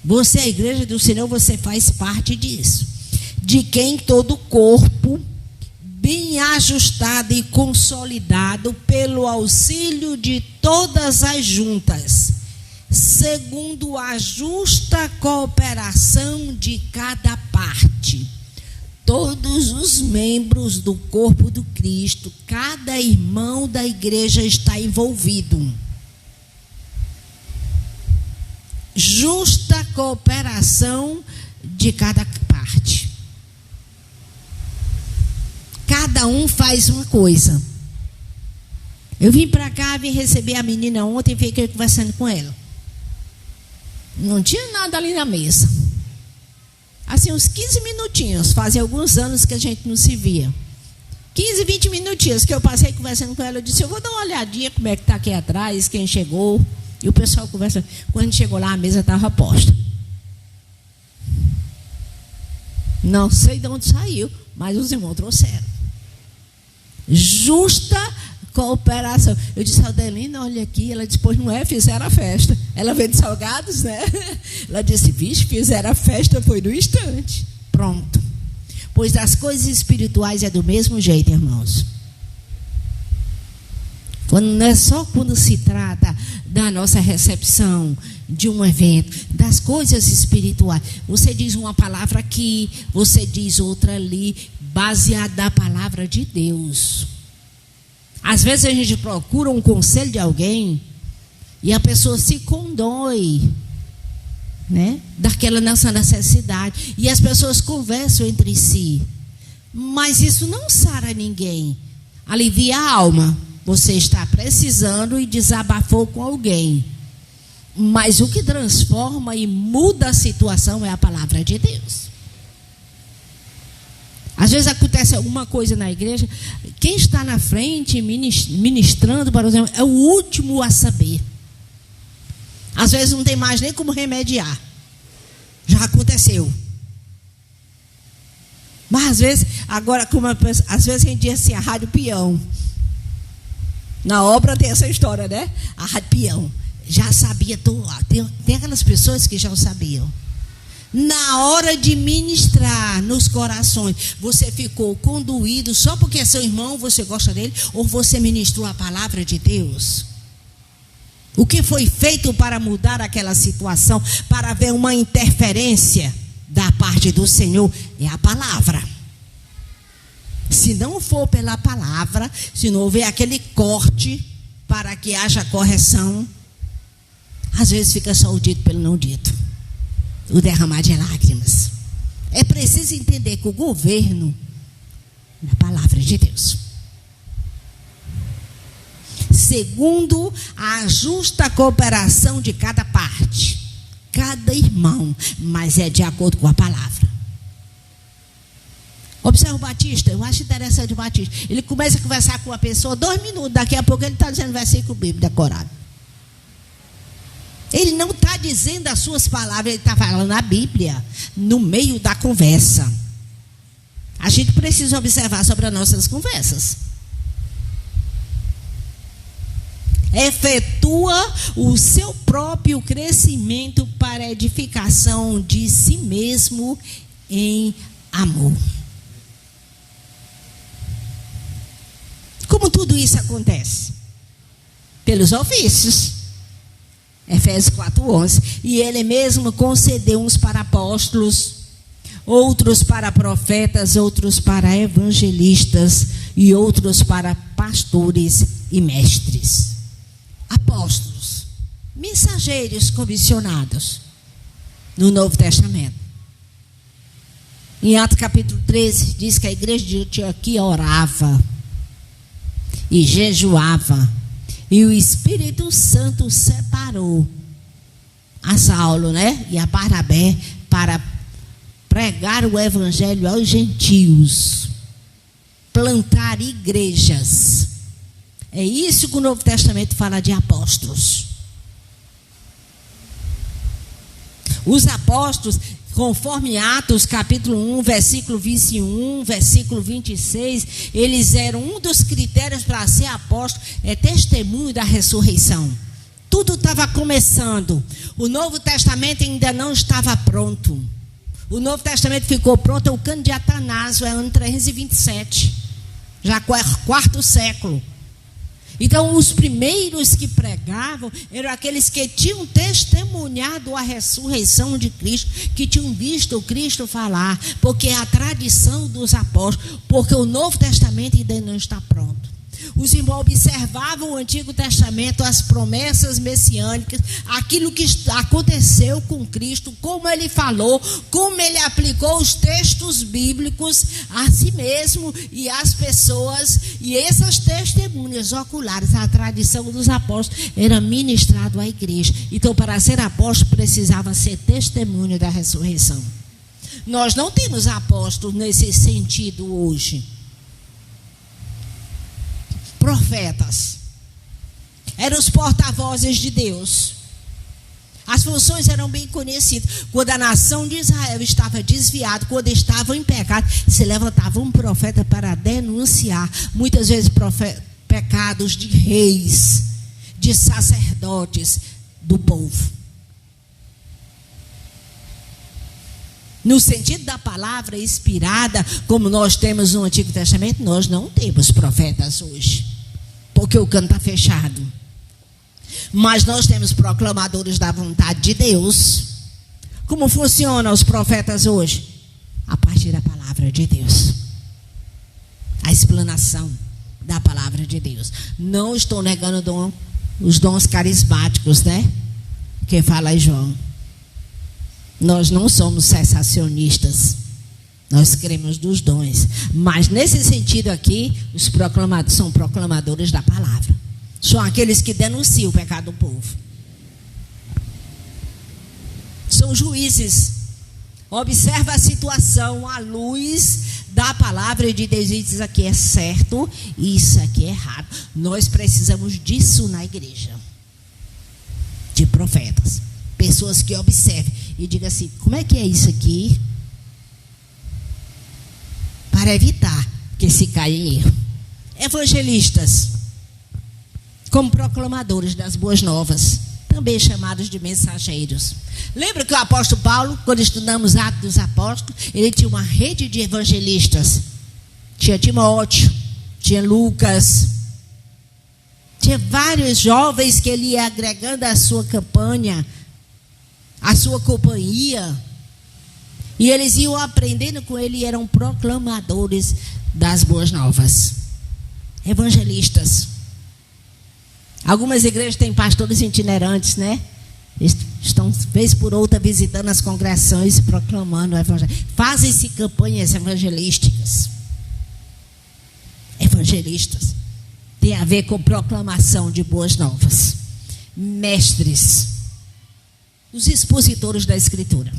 S3: Você é a igreja do Senhor, você faz parte disso. De quem todo o corpo, bem ajustado e consolidado pelo auxílio de todas as juntas, segundo a justa cooperação de cada parte. Todos os membros do corpo do Cristo, cada irmão da igreja está envolvido. Justa cooperação de cada parte. Cada um faz uma coisa. Eu vim para cá, vim receber a menina ontem e fiquei conversando com ela. Não tinha nada ali na mesa. Assim, uns 15 minutinhos. Fazia alguns anos que a gente não se via. 15, 20 minutinhos que eu passei conversando com ela. Eu disse: eu vou dar uma olhadinha como é que está aqui atrás, quem chegou. E o pessoal conversa. Quando a gente chegou lá, a mesa estava posta. Não sei de onde saiu, mas os irmãos trouxeram. Justa cooperação. Eu disse: Aldelina, olha aqui. Ela disse: pois não é, fizeram a festa. Ela vende salgados, né? Ela disse: vixe, fizeram a festa, foi no instante. Pronto. Pois as coisas espirituais é do mesmo jeito, irmãos. Não é só quando se trata da nossa recepção, de um evento, das coisas espirituais. Você diz uma palavra aqui, você diz outra ali, baseada na palavra de Deus. Às vezes a gente procura um conselho de alguém e a pessoa se condói, né, daquela nossa necessidade. E as pessoas conversam entre si. Mas isso não sara ninguém. Alivia a alma. Você está precisando e desabafou com alguém. Mas o que transforma e muda a situação é a palavra de Deus. Às vezes acontece alguma coisa na igreja, quem está na frente ministrando, por exemplo, é o último a saber. Às vezes não tem mais nem como remediar. Já aconteceu. Mas às vezes, agora, às vezes a gente diz assim, a rádio peão. Na obra tem essa história, né? A rádio peão. Já sabia, tem aquelas pessoas que já o sabiam. Na hora de ministrar nos corações, você ficou conduído só porque é seu irmão, você gosta dele, ou você ministrou a palavra de Deus? O que foi feito para mudar aquela situação, para haver uma interferência da parte do Senhor? É a palavra. Se não for pela palavra, se não houver aquele corte para que haja correção, às vezes fica só o dito pelo não dito, o derramar de lágrimas. É preciso entender que o governo é a palavra de Deus, segundo a justa cooperação de cada parte, cada irmão, mas é de acordo com a palavra. Observa o Batista, eu acho interessante o Batista. Ele começa a conversar com uma pessoa 2 minutos, daqui a pouco ele está dizendo versículo bíblico decorado. Ele não está dizendo as suas palavras, ele está falando a Bíblia no meio da conversa. A gente precisa observar sobre as nossas conversas. Efetua o seu próprio crescimento para a edificação de si mesmo em amor. Como tudo isso acontece? Pelos ofícios. Efésios 4:11. E ele mesmo concedeu uns para apóstolos, outros para profetas, outros para evangelistas e outros para pastores e mestres. Apóstolos, mensageiros comissionados no Novo Testamento. Em Atos capítulo 13, diz que a igreja de Antioquia orava e jejuava, e o Espírito Santo separou a Saulo, e a Barnabé para pregar o evangelho aos gentios, plantar igrejas. É isso que o Novo Testamento fala de apóstolos. Os apóstolos, conforme Atos capítulo 1, versículo 21, versículo 26, eles eram um dos critérios para ser apóstolo, testemunho da ressurreição. Tudo estava começando. O Novo Testamento ainda não estava pronto. O Novo Testamento ficou pronto, o cano de Atanásio, ano 327, já quarto século. Então, os primeiros que pregavam eram aqueles que tinham testemunhado a ressurreição de Cristo, que tinham visto o Cristo falar, porque é a tradição dos apóstolos, porque o Novo Testamento ainda não está pronto. Os irmãos observavam o Antigo Testamento, as promessas messiânicas, aquilo que aconteceu com Cristo, como ele falou, como ele aplicou os textos bíblicos a si mesmo e às pessoas. E essas testemunhas oculares, a tradição dos apóstolos, era ministrado à igreja. Então, para ser apóstolo, precisava ser testemunho da ressurreição. Nós não temos apóstolos nesse sentido hoje. Profetas eram os porta-vozes de Deus. As funções eram bem conhecidas. Quando a nação de Israel estava desviada, quando estava em pecado, se levantava um profeta para denunciar, muitas vezes pecados de reis, de sacerdotes, do povo. No sentido da palavra inspirada, como nós temos no Antigo Testamento, nós não temos profetas hoje, porque o cano está fechado. Mas nós temos proclamadores da vontade de Deus. Como funcionam os profetas hoje? A partir da palavra de Deus. A explanação da palavra de Deus. Não estou negando os dons carismáticos, que fala aí João. Nós não somos cessacionistas. Nós cremos dos dons. Mas nesse sentido aqui, os proclamadores são proclamadores da palavra. São aqueles que denunciam o pecado do povo. São juízes. Observa a situação à luz da palavra de Deus e diz: isso aqui é certo e isso aqui é errado. Nós precisamos disso na igreja. De profetas. Pessoas que observem e digam assim: como é que é isso aqui? Para evitar que se caia em erro. Evangelistas, como proclamadores das boas novas, também chamados de mensageiros. Lembra que o apóstolo Paulo, quando estudamos Atos dos Apóstolos, ele tinha uma rede de evangelistas. Tinha Timóteo, tinha Lucas, tinha vários jovens que ele ia agregando à sua campanha, à sua companhia, e eles iam aprendendo com ele e eram proclamadores das boas novas. Evangelistas. Algumas igrejas têm pastores itinerantes, Estão, vez por outra, visitando as congregações e proclamando o evangelho. Fazem-se campanhas evangelísticas. Evangelistas. Tem a ver com proclamação de boas novas. Mestres. Os expositores da Escritura.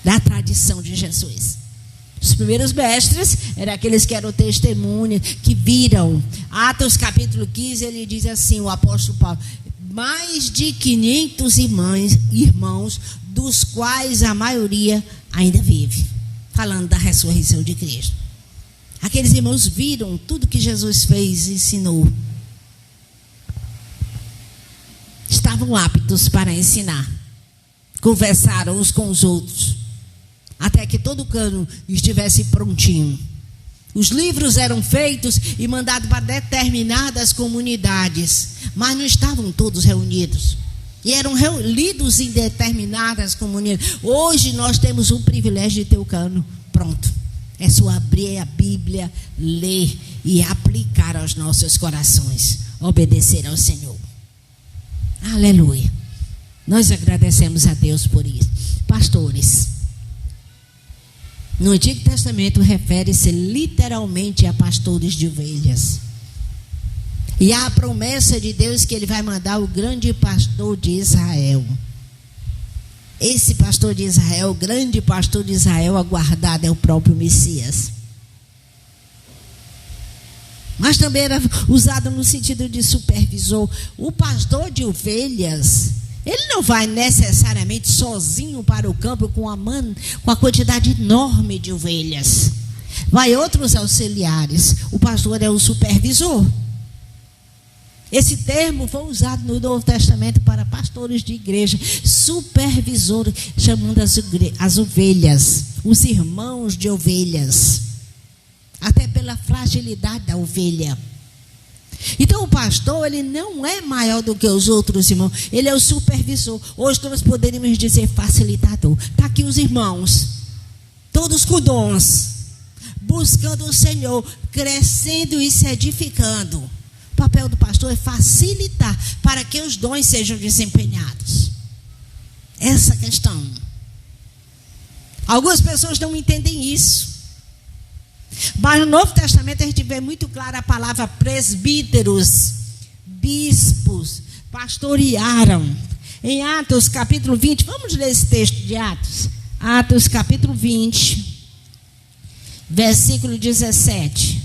S3: Da tradição de Jesus. Os primeiros mestres eram aqueles que eram testemunhas, que viram. Atos capítulo 15, ele diz assim, o apóstolo Paulo: mais de 500 irmãos, dos quais a maioria ainda vive. Falando da ressurreição de Cristo. Aqueles irmãos viram tudo que Jesus fez e ensinou. Estavam aptos para ensinar. Conversaram uns com os outros. Até que todo o cano estivesse prontinho. Os livros eram feitos e mandados para determinadas comunidades. Mas não estavam todos reunidos. E eram lidos em determinadas comunidades. Hoje nós temos o privilégio de ter o cano pronto. É só abrir a Bíblia, ler e aplicar aos nossos corações. Obedecer ao Senhor. Aleluia. Nós agradecemos a Deus por isso. Pastores. No Antigo Testamento refere-se literalmente a pastores de ovelhas. E há a promessa de Deus que Ele vai mandar o grande pastor de Israel. Esse pastor de Israel, o grande pastor de Israel aguardado, é o próprio Messias. Mas também era usado no sentido de supervisor. O pastor de ovelhas, ele não vai necessariamente sozinho para o campo com a quantidade enorme de ovelhas. Vai outros auxiliares. O pastor é o supervisor. Esse termo foi usado no Novo Testamento para pastores de igreja, supervisor, chamando as ovelhas, os irmãos de ovelhas, até pela fragilidade da ovelha. Então o pastor, ele não é maior do que os outros irmãos, ele é o supervisor. Hoje nós poderíamos dizer facilitador. Está aqui os irmãos, todos com dons, buscando o Senhor, crescendo e se edificando. O papel do pastor é facilitar para que os dons sejam desempenhados. Essa questão. Algumas pessoas não entendem isso. Mas no Novo Testamento a gente vê muito clara a palavra presbíteros, bispos, pastorearam. Em Atos capítulo 20, vamos ler esse texto de Atos. Atos capítulo 20, versículo 17.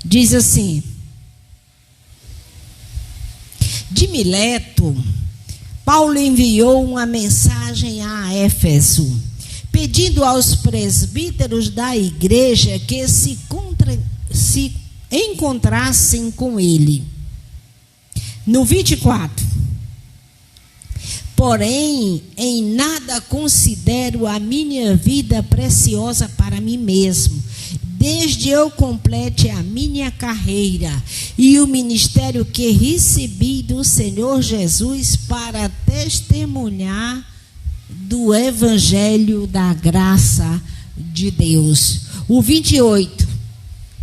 S3: Diz assim: de Mileto, Paulo enviou uma mensagem a Éfeso, pedindo aos presbíteros da igreja que se encontrassem com ele. No 24. Porém, em nada considero a minha vida preciosa para mim mesmo, desde eu complete a minha carreira e o ministério que recebi do Senhor Jesus para testemunhar do evangelho da graça de Deus. O 28.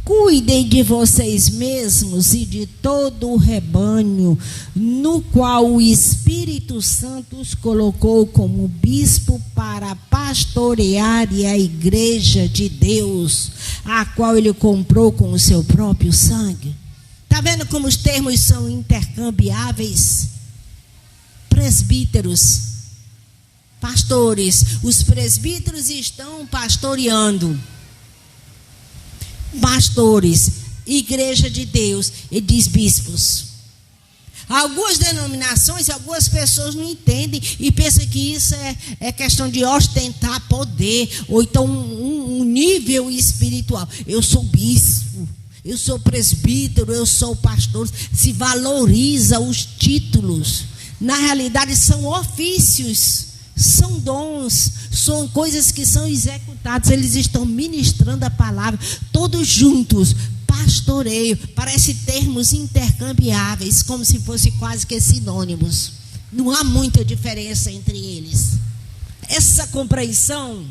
S3: Cuidem de vocês mesmos e de todo o rebanho, no qual o Espírito Santo os colocou como bispo para pastorear a igreja de Deus, a qual ele comprou com o seu próprio sangue. Está vendo como os termos são intercambiáveis? Presbíteros, pastores. Os presbíteros estão pastoreando. Pastores, igreja de Deus, e diz bispos. Algumas denominações, algumas pessoas não entendem e pensam que isso é questão de ostentar poder, ou então um nível espiritual. Eu sou bispo, eu sou presbítero, eu sou pastor. Se valoriza os títulos. Na realidade são ofícios, são dons, são coisas que são executadas. Eles estão ministrando a palavra, todos juntos. Pastoreio, parece termos intercambiáveis, como se fossem quase que sinônimos. Não há muita diferença entre eles. Essa compreensão,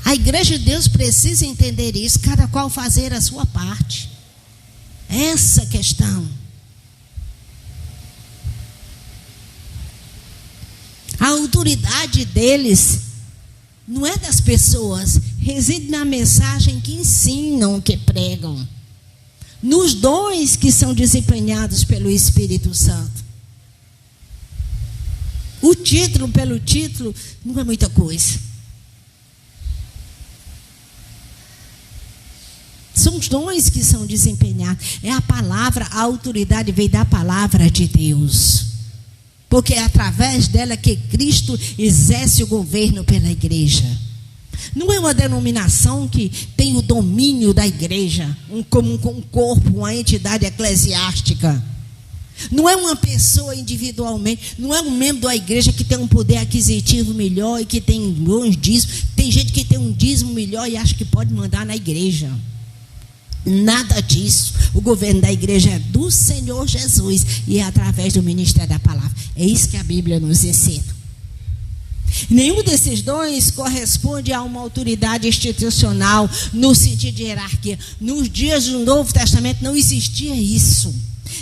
S3: a igreja de Deus precisa entender isso, cada qual fazer a sua parte. Essa questão. A autoridade deles não é das pessoas, reside na mensagem que ensinam, que pregam, nos dons que são desempenhados pelo Espírito Santo. O título pelo título não é muita coisa. São os dons que são desempenhados. É a palavra, a autoridade veio da palavra de Deus. Porque é através dela que Cristo exerce o governo pela igreja. Não é uma denominação que tem o domínio da igreja, como um corpo, uma entidade eclesiástica. Não é uma pessoa individualmente, não é um membro da igreja que tem um poder aquisitivo melhor e que tem bons dízimos. Tem gente que tem um dízimo melhor e acha que pode mandar na igreja. Nada disso. O governo da igreja é do Senhor Jesus e é através do ministério da palavra. É isso que a Bíblia nos ensina. Nenhum desses dons corresponde a uma autoridade institucional no sentido de hierarquia. Nos dias do Novo Testamento não existia isso.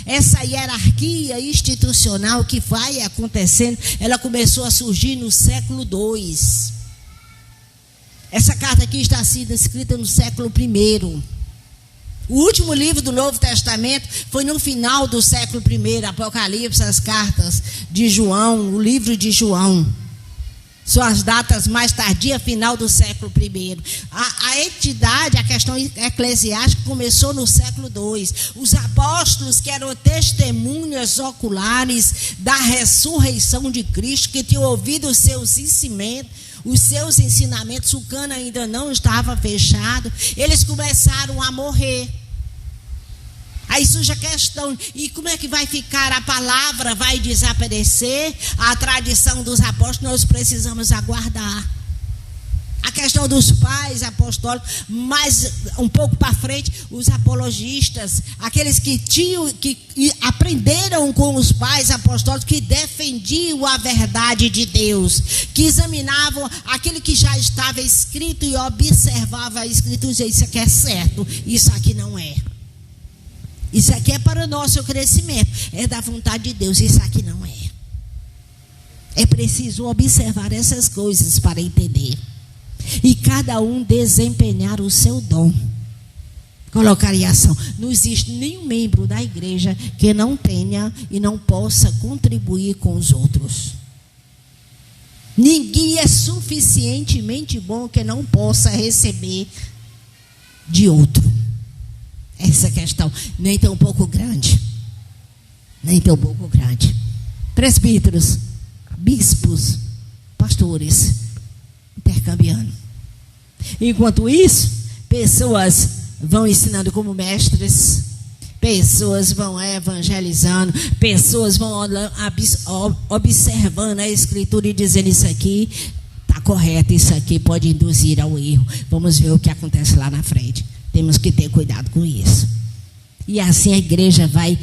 S3: Essa hierarquia institucional que vai acontecendo, ela começou a surgir no século II. Essa carta aqui está sendo escrita no século I. O último livro do Novo Testamento foi no final do século I, Apocalipse, as cartas de João, o livro de João. São as datas mais tardias, final do século I. A entidade, a questão eclesiástica começou no século II. Os apóstolos, que eram testemunhas oculares da ressurreição de Cristo, que tinham ouvido os seus ensinamentos, o cano ainda não estava fechado, eles começaram a morrer. Aí surge a questão, e como é que vai ficar? A palavra vai desaparecer? A tradição dos apóstolos nós precisamos aguardar. A questão dos pais apostólicos, mas um pouco para frente, os apologistas, aqueles que aprenderam com os pais apostólicos, que defendiam a verdade de Deus, que examinavam aquilo que já estava escrito e observavam a escritura e diziam, isso aqui é certo, isso aqui não é. Isso aqui é para o nosso crescimento, é da vontade de Deus, isso aqui não é. É preciso observar essas coisas para entender. E cada um desempenhar o seu dom. Colocar em ação. Não existe nenhum membro da igreja que não tenha e não possa contribuir com os outros. Ninguém é suficientemente bom que não possa receber de outro. Essa questão, nem tão pouco grande. Nem tão pouco grande. Presbíteros, bispos, pastores, intercambiando. Enquanto isso, pessoas vão ensinando como mestres, pessoas vão evangelizando, pessoas vão observando a escritura e dizendo, isso aqui está correto, isso aqui pode induzir ao erro. Vamos ver o que acontece lá na frente. Temos que ter cuidado com isso. E assim a igreja vai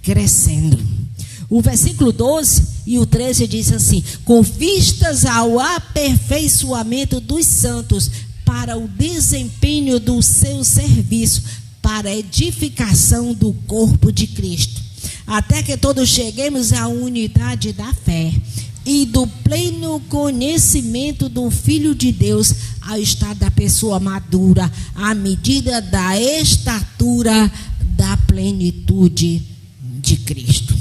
S3: crescendo. O versículo 12 e o 13 diz assim: com vistas ao aperfeiçoamento dos santos, para o desempenho do seu serviço, para a edificação do corpo de Cristo, até que todos cheguemos à unidade da fé e do pleno conhecimento do Filho de Deus, ao estado da pessoa madura, à medida da estatura da plenitude de Cristo.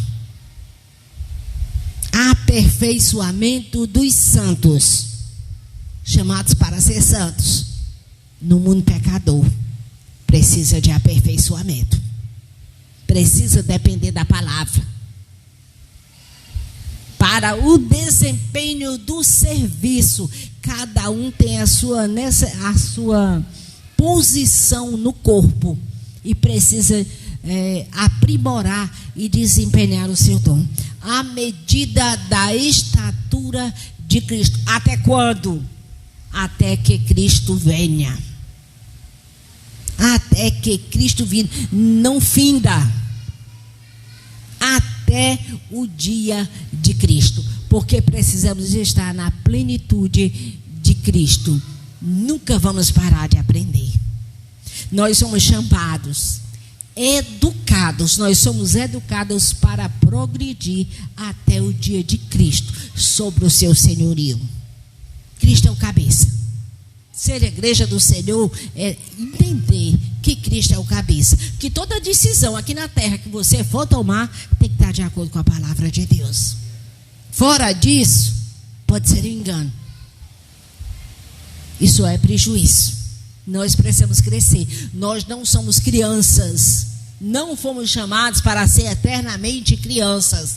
S3: Aperfeiçoamento dos santos, chamados para ser santos. No mundo pecador, precisa de aperfeiçoamento, precisa depender da palavra. Para o desempenho do serviço, cada um tem a sua posição no corpo e precisa aprimorar e desempenhar o seu dom. À medida da estatura de Cristo. Até quando? Até que Cristo venha. Até que Cristo venha. Não finda. Até o dia de Cristo. Porque precisamos estar na plenitude de Cristo. Nunca vamos parar de aprender. Nós somos chamados, educados, nós somos educados para progredir até o dia de Cristo, sobre o seu senhorio. Cristo é o cabeça. Ser a igreja do Senhor é entender que Cristo é o cabeça. Que toda decisão aqui na terra que você for tomar, tem que estar de acordo com a palavra de Deus. Fora disso, pode ser engano. Isso é prejuízo. Nós precisamos crescer. Nós não somos crianças. Não fomos chamados para ser eternamente crianças.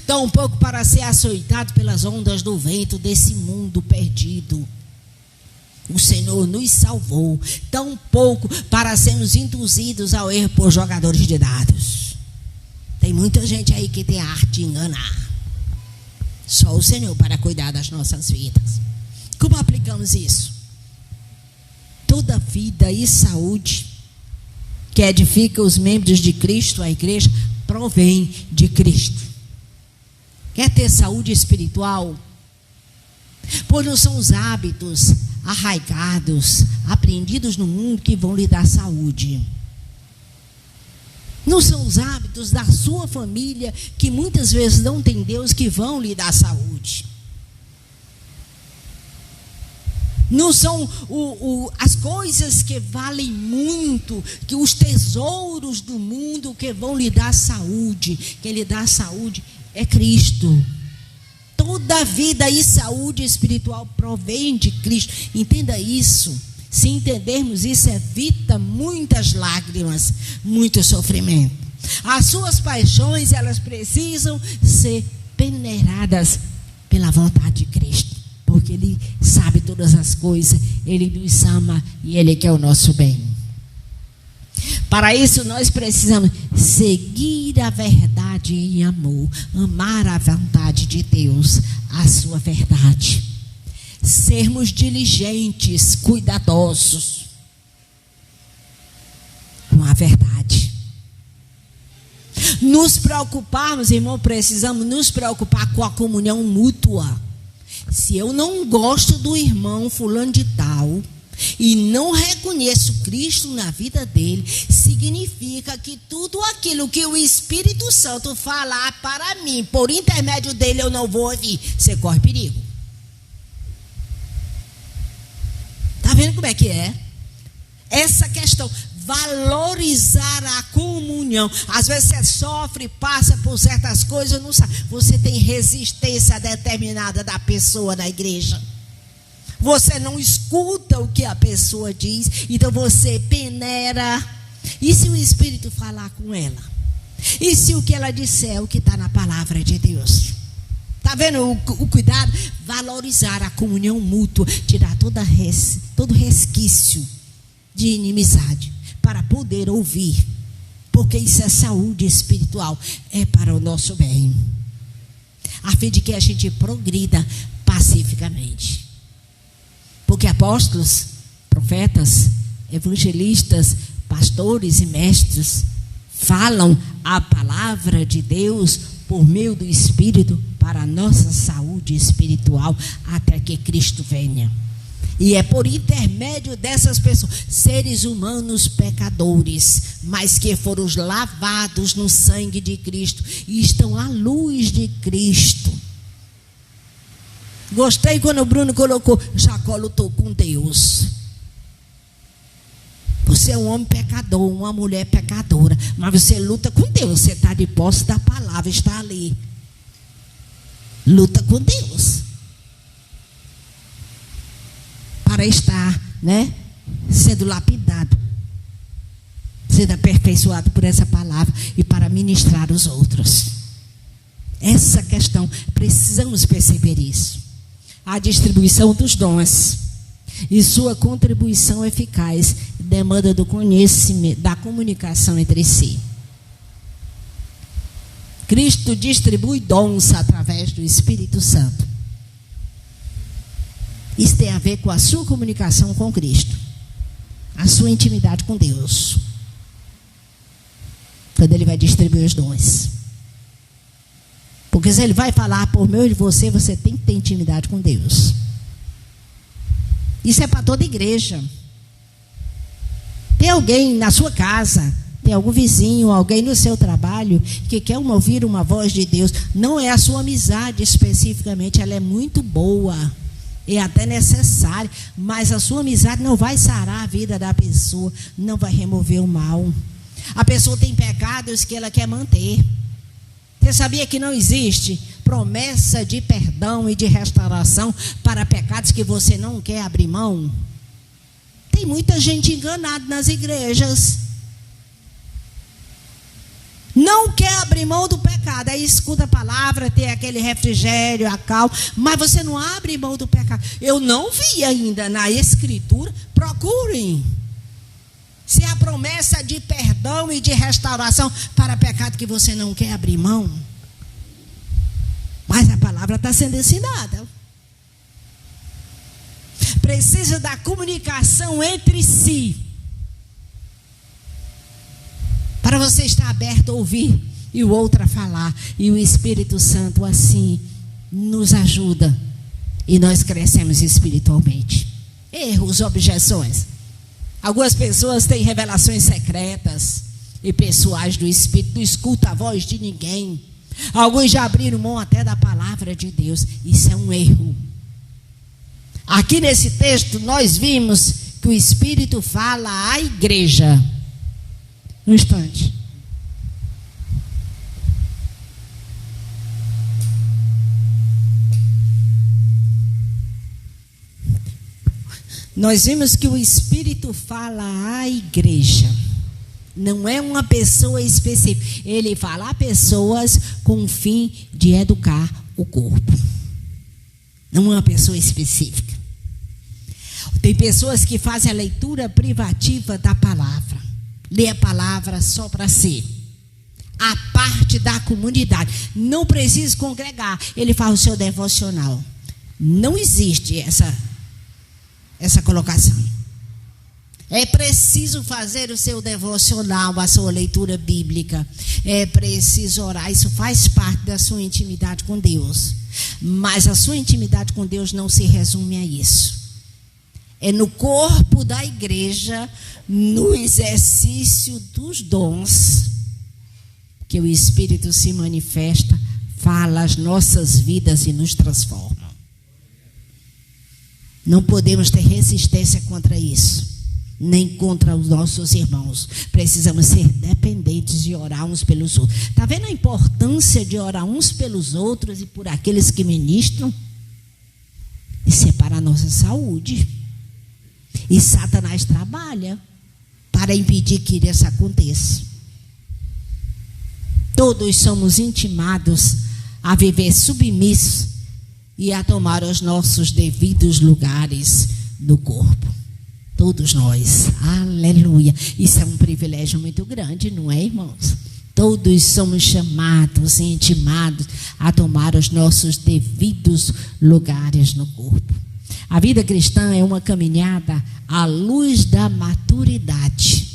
S3: Tampouco para ser açoitados pelas ondas do vento desse mundo perdido. O Senhor nos salvou. Tampouco para sermos induzidos ao erro por jogadores de dados. Tem muita gente aí que tem a arte de enganar. Só o Senhor para cuidar das nossas vidas. Como aplicamos isso? Toda vida e saúde que edifica os membros de Cristo, a igreja, provém de Cristo. Quer ter saúde espiritual? Pois não são os hábitos arraigados, aprendidos no mundo que vão lhe dar saúde. Não são os hábitos da sua família, que muitas vezes não tem Deus, que vão lhe dar saúde. Não são as coisas que valem muito, que os tesouros do mundo que vão lhe dar saúde. Quem lhe dá saúde é Cristo. Toda vida e saúde espiritual provém de Cristo. Entenda isso. Se entendermos isso, evita muitas lágrimas, muito sofrimento. As suas paixões, elas precisam ser peneiradas pela vontade de Cristo, porque Ele sabe todas as coisas, Ele nos ama e Ele quer o nosso bem. Para isso nós precisamos seguir a verdade em amor, amar a vontade de Deus, a sua verdade. Sermos diligentes, cuidadosos com a verdade. Nos preocuparmos, irmão, precisamos nos preocupar com a comunhão mútua. Se eu não gosto do irmão fulano de tal e não reconheço Cristo na vida dele, significa que tudo aquilo que o Espírito Santo falar para mim, por intermédio dele, eu não vou ouvir. Você corre perigo. Está vendo como é que é? Essa questão, valorizar a comunhão. Às vezes você sofre, passa por certas coisas, não sabe. Você tem resistência determinada da pessoa na igreja. Você não escuta o que a pessoa diz, então você peneira. E se o Espírito falar com ela? E se o que ela disser é o que está na palavra de Deus? Está vendo o cuidado? Valorizar a comunhão mútua, tirar todo resquício de inimizade, para poder ouvir, porque isso é saúde espiritual, é para o nosso bem, a fim de que a gente progrida pacificamente. Porque apóstolos, profetas, evangelistas, pastores e mestres falam a palavra de Deus por meio do Espírito para a nossa saúde espiritual, até que Cristo venha. E é por intermédio dessas pessoas, seres humanos pecadores, mas que foram lavados no sangue de Cristo e estão à luz de Cristo. Gostei quando o Bruno colocou: Jacó lutou com Deus. Você é um homem pecador, uma mulher pecadora, mas você luta com Deus. Você está de posse da palavra, está ali. Luta com Deus. Para estar, sendo lapidado, sendo aperfeiçoado por essa palavra e para ministrar os outros. Essa questão, precisamos perceber isso. A distribuição dos dons e sua contribuição eficaz demanda do conhecimento, da comunicação entre si. Cristo distribui dons através do Espírito Santo. Isso tem a ver com a sua comunicação com Cristo, a sua intimidade com Deus, quando Ele vai distribuir os dons. Porque se Ele vai falar por meio de você, você tem que ter intimidade com Deus. Isso é para toda igreja. Tem alguém na sua casa, tem algum vizinho, alguém no seu trabalho que quer ouvir uma voz de Deus. Não é a sua amizade especificamente, ela é muito boa, é até necessária, mas a sua amizade não vai sarar a vida da pessoa, não vai remover o mal. A pessoa tem pecados que ela quer manter. Você sabia que não existe promessa de perdão e de restauração para pecados que você não quer abrir mão? Tem muita gente enganada nas igrejas. Não quer abrir mão do pecado. Aí escuta a palavra, tem aquele refrigério, a calma, mas você não abre mão do pecado. Eu não vi ainda na Escritura. Procurem se há promessa de perdão e de restauração para pecado que você não quer abrir mão. Mas a palavra está sendo ensinada. Precisa da comunicação entre si, para você estar aberto a ouvir e o outro a falar. E o Espírito Santo assim nos ajuda e nós crescemos espiritualmente. Erros, objeções. Algumas pessoas têm revelações secretas e pessoais do Espírito, não escuta a voz de ninguém. Alguns já abriram mão até da palavra de Deus. Isso é um erro. Aqui nesse texto nós vimos que o Espírito fala à igreja. Um instante. Nós vimos que o Espírito fala à igreja. Não é uma pessoa específica. Ele fala a pessoas com o fim de educar o corpo. Não é uma pessoa específica. Tem pessoas que fazem a leitura privativa da palavra. Lê a palavra só para si. A parte da comunidade. Não precisa congregar. Ele faz o seu devocional. Não existe essa colocação. É preciso fazer o seu devocional, a sua leitura bíblica. É preciso orar. Isso faz parte da sua intimidade com Deus. Mas a sua intimidade com Deus não se resume a isso. É no corpo da igreja, no exercício dos dons, que o Espírito se manifesta, fala as nossas vidas e nos transforma. Não podemos ter resistência contra isso, nem contra os nossos irmãos. Precisamos ser dependentes de orar uns pelos outros. Está vendo a importância de orar uns pelos outros e por aqueles que ministram? Isso é para a nossa saúde. E Satanás trabalha para impedir que isso aconteça. Todos somos intimados a viver submissos e a tomar os nossos devidos lugares no corpo. Todos nós. Aleluia. Isso é um privilégio muito grande, não é, irmãos? Todos somos chamados e intimados a tomar os nossos devidos lugares no corpo. A vida cristã é uma caminhada à luz da maturidade,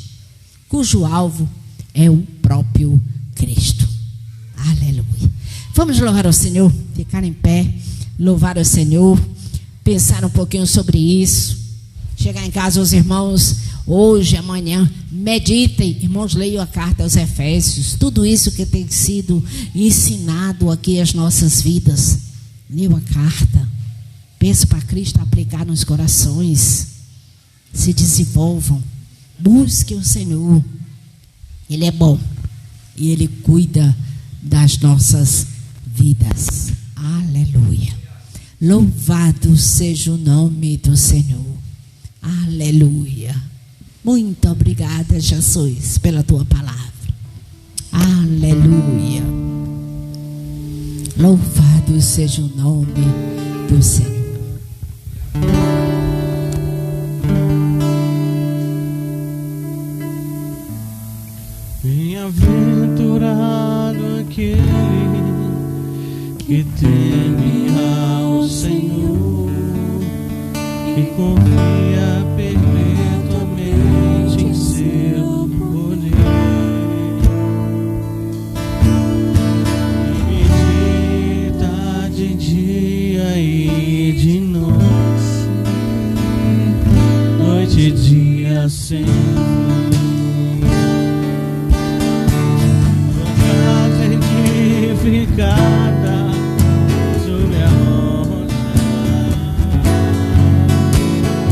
S3: cujo alvo é o próprio Cristo. Aleluia. Vamos louvar ao Senhor, ficar em pé, louvar ao Senhor, pensar um pouquinho sobre isso. Chegar em casa, os irmãos, hoje, amanhã, meditem, irmãos, leiam a carta aos Efésios, tudo isso que tem sido ensinado aqui às nossas vidas. Leiam a carta, pensa para Cristo aplicar nos corações, se desenvolvam, busquem o Senhor. Ele é bom e Ele cuida das nossas vidas. Aleluia. Louvado seja o nome do Senhor. Aleluia. Muito obrigada, Jesus, pela tua palavra. Aleluia. Louvado seja o nome do Senhor.
S1: Bem-aventurado aquele que teme ao Senhor, que confia perpetuamente em seu poder, e medita de dia e de noite, noite e dia sempre. Ficada sobre a rocha,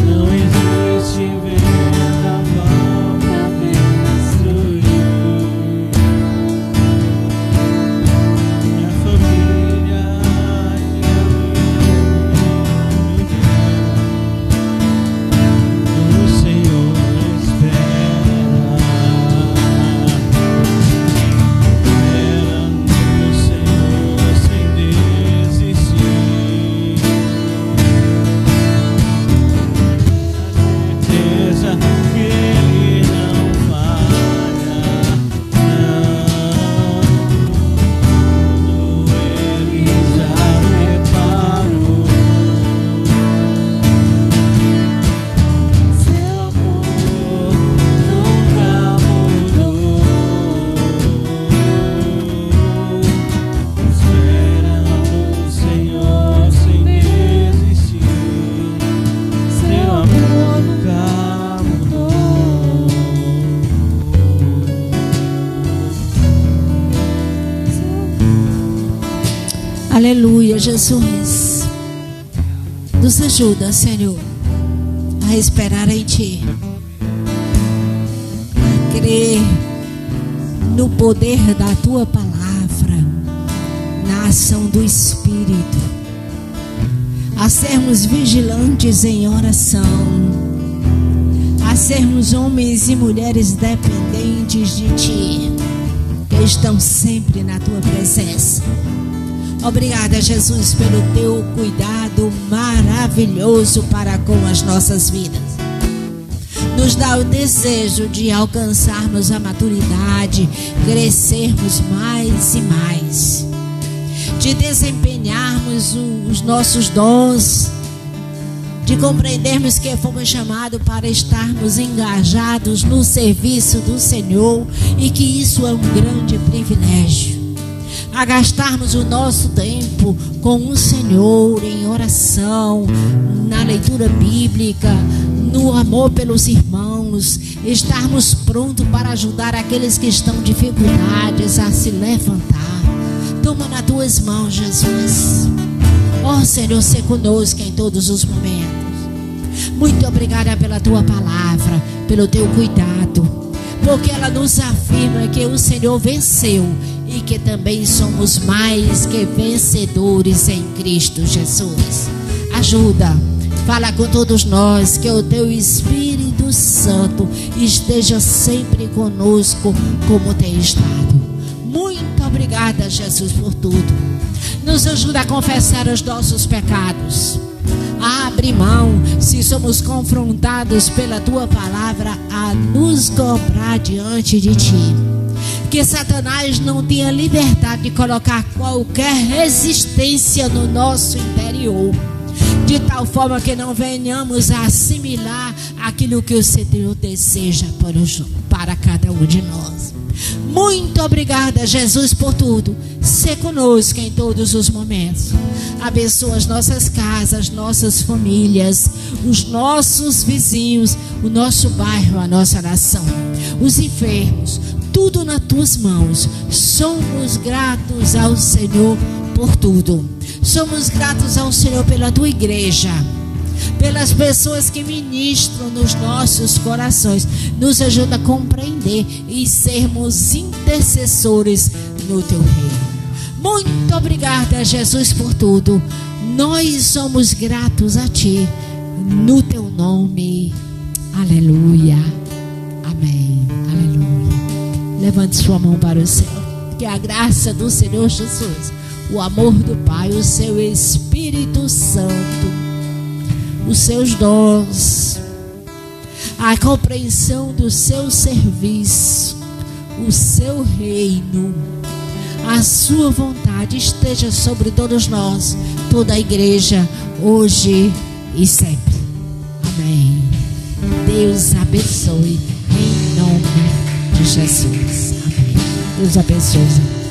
S1: não existe vendaval pra destruir. Minha família e o Senhor
S3: Aleluia, Jesus. Nos ajuda, Senhor, a esperar em Ti, a crer no poder da Tua palavra, na ação do Espírito, a sermos vigilantes em oração, a sermos homens e mulheres dependentes de Ti, que estão sempre na Tua presença. Obrigada, Jesus, pelo Teu cuidado maravilhoso para com as nossas vidas. Nos dá o desejo de alcançarmos a maturidade, crescermos mais e mais, de desempenharmos os nossos dons, de compreendermos que fomos chamados para estarmos engajados no serviço do Senhor e que isso é um grande privilégio. A gastarmos o nosso tempo com o Senhor em oração, na leitura bíblica, no amor pelos irmãos, estarmos prontos para ajudar aqueles que estão em dificuldades a se levantar. Toma nas tuas mãos, Jesus. Ó Senhor, sê conosco em todos os momentos. Muito obrigada pela tua palavra, pelo teu cuidado, porque ela nos afirma que o Senhor venceu e que também somos mais que vencedores em Cristo Jesus. Ajuda, fala com todos nós, que o teu Espírito Santo esteja sempre conosco como tem estado. Muito obrigada, Jesus, por tudo. Nos ajuda a confessar os nossos pecados, a abrir mão, se somos confrontados pela tua palavra, a nos dobrar diante de ti. Que Satanás não tenha liberdade de colocar qualquer resistência no nosso interior, de tal forma que não venhamos a assimilar aquilo que o Senhor deseja para cada um de nós. Muito obrigada, Jesus, por tudo. Sê conosco em todos os momentos. Abençoa as nossas casas, nossas famílias, os nossos vizinhos, o nosso bairro, a nossa nação, os enfermos, tudo nas tuas mãos. Somos gratos ao Senhor por tudo. Somos gratos ao Senhor pela tua igreja, pelas pessoas que ministram nos nossos corações. Nos ajuda a compreender e sermos intercessores no teu reino. Muito obrigada, Jesus, por tudo. Nós somos gratos a ti, no teu nome. Aleluia. Amém. Aleluia. Levante sua mão para o céu. Que a graça do Senhor Jesus, o amor do Pai, o seu Espírito Santo, os seus dons, a compreensão do seu serviço, o seu reino, a sua vontade esteja sobre todos nós, toda a igreja, hoje e sempre. Amém. Deus abençoe em nome de Jesus. Amém. Deus abençoe.